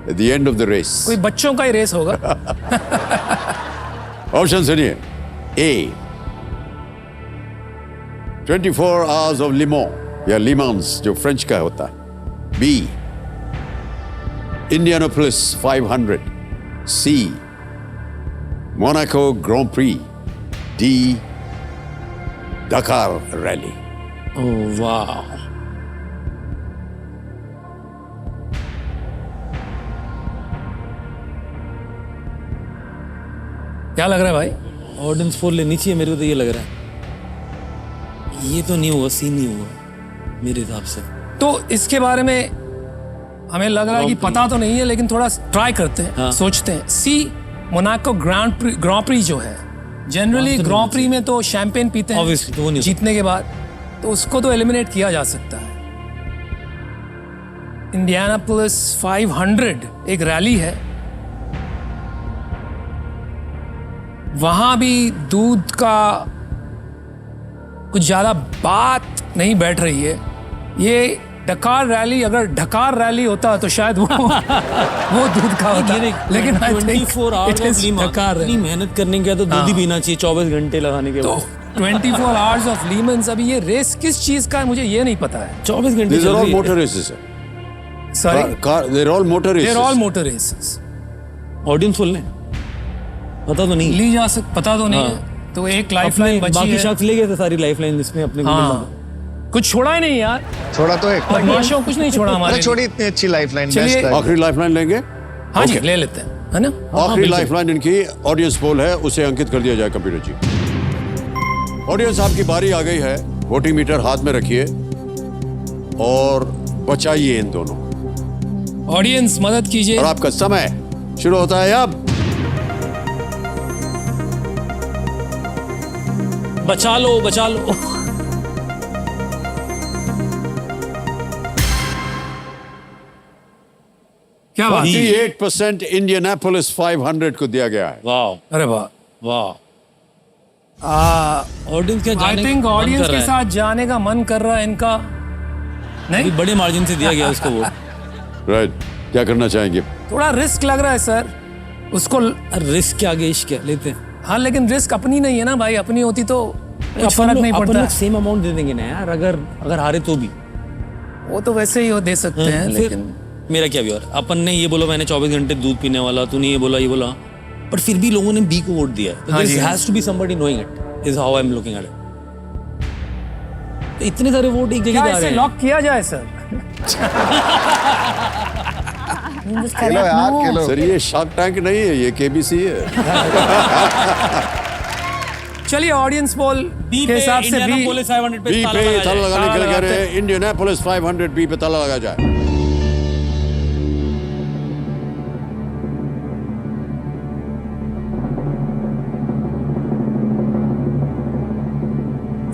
Speaker 1: at the end of the race?
Speaker 2: कोई बच्चों का ही रेस होगा।
Speaker 1: ऑप्शन सुनिए। A 24 hours of Le Mans या लीमांस जो फ्रेंच का होता है। B Indianapolis 500। C Monaco Grand Prix। D Dakar Rally।
Speaker 9: ओह वाह,
Speaker 2: क्या लग रहा है भाई?
Speaker 9: ऑडियंस पोल लेनी चाहिए, मेरे को तो ये लग रहा है ये तो नहीं हुआ, सीन नहीं हुआ मेरे हिसाब से।
Speaker 2: तो इसके बारे में हमें लग रहा है कि पता तो नहीं है, लेकिन थोड़ा ट्राई करते हैं।
Speaker 9: हाँ।
Speaker 2: सोचते हैं। सी मोनाको ग्रांड प्री जो है, जनरली ग्रांड प्री में तो शैंपेन पीते हैं
Speaker 9: Obviously, तो वो नहीं होता।
Speaker 2: जीतने के बाद, तो उसको तो एलिमिनेट किया जा सकता है। इंडियानापोलिस 500 एक रैली है, वहां भी दूध का कुछ ज्यादा बात नहीं बैठ रही है। ये डकार रैली, अगर ढकार रैली होता तो शायद वो दूध का होता, लेकिन I think
Speaker 9: 24 hours
Speaker 2: it is डकार
Speaker 9: इतनी मेहनत करने के बाद तो दूध ही पीना चाहिए 24 घंटे लगाने के
Speaker 2: तो
Speaker 9: बाद।
Speaker 2: 24 आवर्स ऑफ लीमन्स। अभी ये रेस किस चीज का है मुझे ये नहीं पता है।
Speaker 9: 24 घंटे
Speaker 1: These
Speaker 9: चल
Speaker 1: are all
Speaker 9: रही है।
Speaker 1: motor races.
Speaker 2: Sorry,
Speaker 1: They're all motor races.
Speaker 2: They're all motor races.
Speaker 9: Audience full है, पता तो नहीं।
Speaker 2: ली जा सक पता तो नहीं है। तो एक लाइफलाइन बची
Speaker 9: बाकी
Speaker 2: है।
Speaker 9: शख्स ले गए थे सारी लाइफलाइन, जिसमें अपने को मिलना था।
Speaker 2: कुछ छोड़ा ही नहीं यार,
Speaker 6: छोड़ा तो एक
Speaker 2: बदमाशों कुछ नहीं छोड़ा हमारे लिए।
Speaker 6: छोड़ी इतनी अच्छी लाइफलाइन।
Speaker 2: चलिए।
Speaker 6: बेस्ट
Speaker 1: आखिरी लाइफलाइन लेंगे।
Speaker 2: हाँ जी,
Speaker 1: Okay.
Speaker 2: ले लेते हैं, है ना?
Speaker 1: आखिरी लाइफलाइन इनकी ऑडियंस पोल है, उसे अंकित कर दिया जाए कंप्यूटर जी। ऑडियंस, आपकी बारी आ गई है। वोटिंग मीटर हाथ में रखिए और बचाइए इन दोनों।
Speaker 2: ऑडियंस मदद कीजिए।
Speaker 1: और आपका समय शुरू होता है अब।
Speaker 9: बचा लो, बचा लो।
Speaker 2: क्या बात है?
Speaker 1: 48% इंडियनापोलिस 500 को दिया गया है।
Speaker 9: वाह,
Speaker 2: अरे वाह।
Speaker 9: वाह। ऑडियंस क्या
Speaker 2: आई
Speaker 9: जाने
Speaker 2: थिंक
Speaker 9: का मन
Speaker 2: ऑडियंस
Speaker 9: कर
Speaker 2: के
Speaker 9: रहा है।
Speaker 2: साथ जाने का मन कर रहा है इनका।
Speaker 9: अभी
Speaker 2: नहीं,
Speaker 9: बड़े मार्जिन से दिया गया उसको वोट।
Speaker 1: राइट, क्या करना चाहेंगे?
Speaker 2: थोड़ा रिस्क लग रहा है सर उसको।
Speaker 9: रिस्क के आगे इश्क है, लेते हैं।
Speaker 2: हाँ, लेकिन रिस्क अपनी नहीं है ना भाई, अपनी होती तो कुछ फर्क नहीं
Speaker 9: अपन
Speaker 2: पड़ता।
Speaker 9: लोग सेम अमाउंट दे देंगे ना यार, अगर हारे तो भी।
Speaker 2: वो तो वैसे ही वो दे सकते हैं,
Speaker 9: फिर
Speaker 2: लेकिन
Speaker 9: मेरा क्या व्यूअर, अपन ने ये बोला मैंने 24 घंटे दूध पीने वाला, तूने ये बोला, बट फिर भी लोगों ने बी को वोट दिया है।
Speaker 2: हाँ जी, हाँ।
Speaker 9: Has to be somebody knowing it, is how I am looking at it. तो इतने सारे वोट एक जगह
Speaker 2: क्या
Speaker 9: जा
Speaker 2: इसे
Speaker 9: रहे हैं।
Speaker 2: लॉक किया जाए सर?
Speaker 4: खेलो यार खेलो।
Speaker 1: सर ये शार्क टैंक नहीं है, ये केबीसी है।
Speaker 2: चलिए ऑडियंस पोल
Speaker 9: बी
Speaker 2: के
Speaker 9: पे
Speaker 2: हिसाब से भी
Speaker 9: इंडियानापोलिस 500 पे
Speaker 1: बी
Speaker 9: ताला
Speaker 1: पे
Speaker 9: लगाया
Speaker 1: ताला
Speaker 9: जाए।
Speaker 1: लगाने के लिए कह रहे
Speaker 2: लगाते
Speaker 1: हैं इंडियनापोलिस 500 बी पे ताला लगा जाए।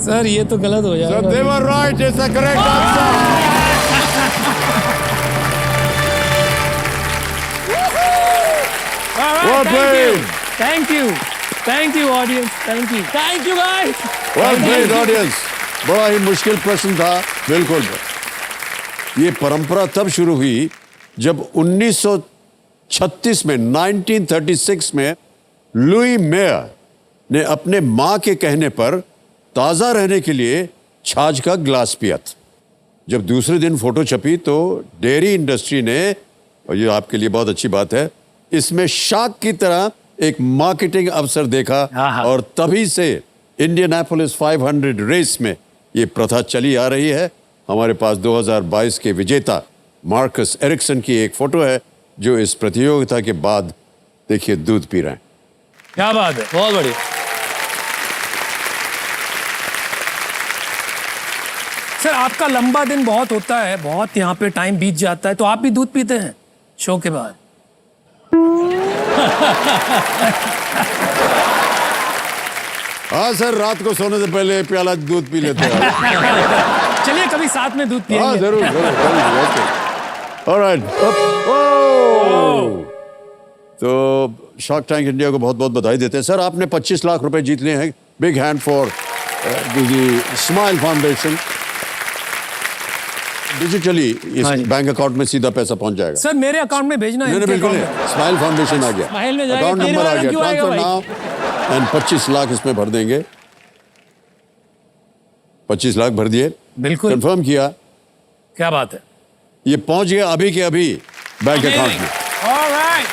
Speaker 2: सर ये तो गलत हो
Speaker 1: So
Speaker 2: जाएगा।
Speaker 1: they were right. It's the correct answer. Well played.
Speaker 2: Thank you audience, thank you.
Speaker 9: Thank you guys.
Speaker 1: Well played, audience. बड़ा ही मुश्किल प्रश्न था, बिल्कुल। ये परंपरा तब शुरू हुई जब 1936 में 1936 में लुई मेयर ने अपने मां के कहने पर ताजा रहने के लिए छाछ का ग्लास पिया था। जब दूसरे दिन फोटो छपी तो डेयरी इंडस्ट्री ने, और ये आपके लिए बहुत अच्छी बात है, इसमें शार्क की तरह एक मार्केटिंग अवसर देखा और तभी से इंडियनापोलिस 500 रेस में ये प्रथा चली आ रही है। हमारे पास 2022 के विजेता मार्कस एरिक्सन की एक फोटो है जो इस प्रतियोगिता के बाद देखिए दूध पी रहे हैं।
Speaker 2: क्या बात है,
Speaker 9: बहुत बढ़िया।
Speaker 2: सर आपका लंबा दिन बहुत होता है, बहुत यहाँ पे टाइम बीत जाता है, तो आप भी दूध पीते हैं शो के बाद?
Speaker 1: हाँ सर, रात को सोने से पहले प्याला दूध पी लेते हैं।
Speaker 2: चलिए कभी साथ में दूध
Speaker 1: हाँ
Speaker 2: पिएंगे।
Speaker 1: जरूर जरूर। ऑलराइट। तो शार्क टैंक इंडिया को बहुत बहुत बधाई देते हैं। सर आपने 25 लाख रुपए जीत लिए हैं। Big hand for smile foundation. Digitally इस
Speaker 2: हाँ जी।
Speaker 1: बैंक अकाउंट में सीधा पैसा पहुंच जाएगा।
Speaker 2: सर मेरे अकाउंट में भेजना है
Speaker 1: नहीं
Speaker 2: इनके
Speaker 1: बिल्कुल
Speaker 2: अकाउंट में।
Speaker 1: नहीं। स्माइल फाउंडेशन आ गया,
Speaker 9: स्माइल में जाएगा,
Speaker 1: अकाउंट
Speaker 9: तेरे
Speaker 1: नंबर आ
Speaker 9: वाला
Speaker 1: गया,
Speaker 9: क्यों आएगा
Speaker 1: ट्रांसफर नाउ एंड 25 लाख इसमें भर देंगे। 25 लाख भर दिए,
Speaker 2: बिल्कुल।
Speaker 1: कंफर्म किया,
Speaker 2: क्या बात है।
Speaker 1: ये पहुंच गया अभी के अभी बैंक अकाउंट में।
Speaker 2: ऑलराइट।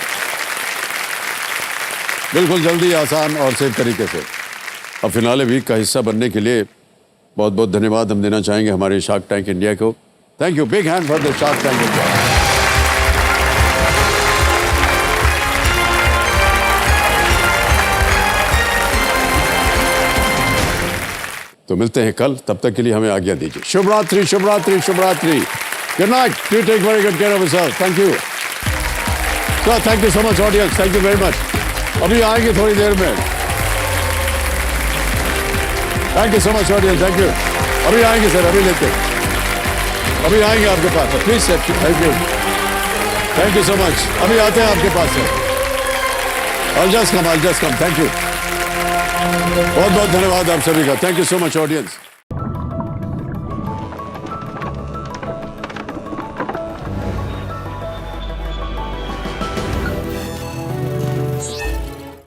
Speaker 1: बिल्कुल जल्दी, आसान और सेफ तरीके से। अब फिनाले वीक का हिस्सा बनने के लिए बहुत बहुत धन्यवाद हम देना चाहेंगे हमारे शार्क टैंक इंडिया को। Thank you, big hand for the shark tank India. तो मिलते हैं कल, तब तक के लिए हमें आज्ञा दीजिए। शुभ रात्रि, शुभ रात्रि, शुभ रात्रि। Good night. You take very good care of yourself. Thank you sir, thank you so much audience, thank you very much. अभी आएंगे थोड़ी देर में। Thank you so much audience, thank you. अभी आएंगे सर, अभी लेते, अभी आएंगे आपके पास। Please sir, thank you so much. अभी आते हैं आपके पास sir. I'll just come, thank you. बहुत बहुत धन्यवाद आप सभी का। Thank you so much audience.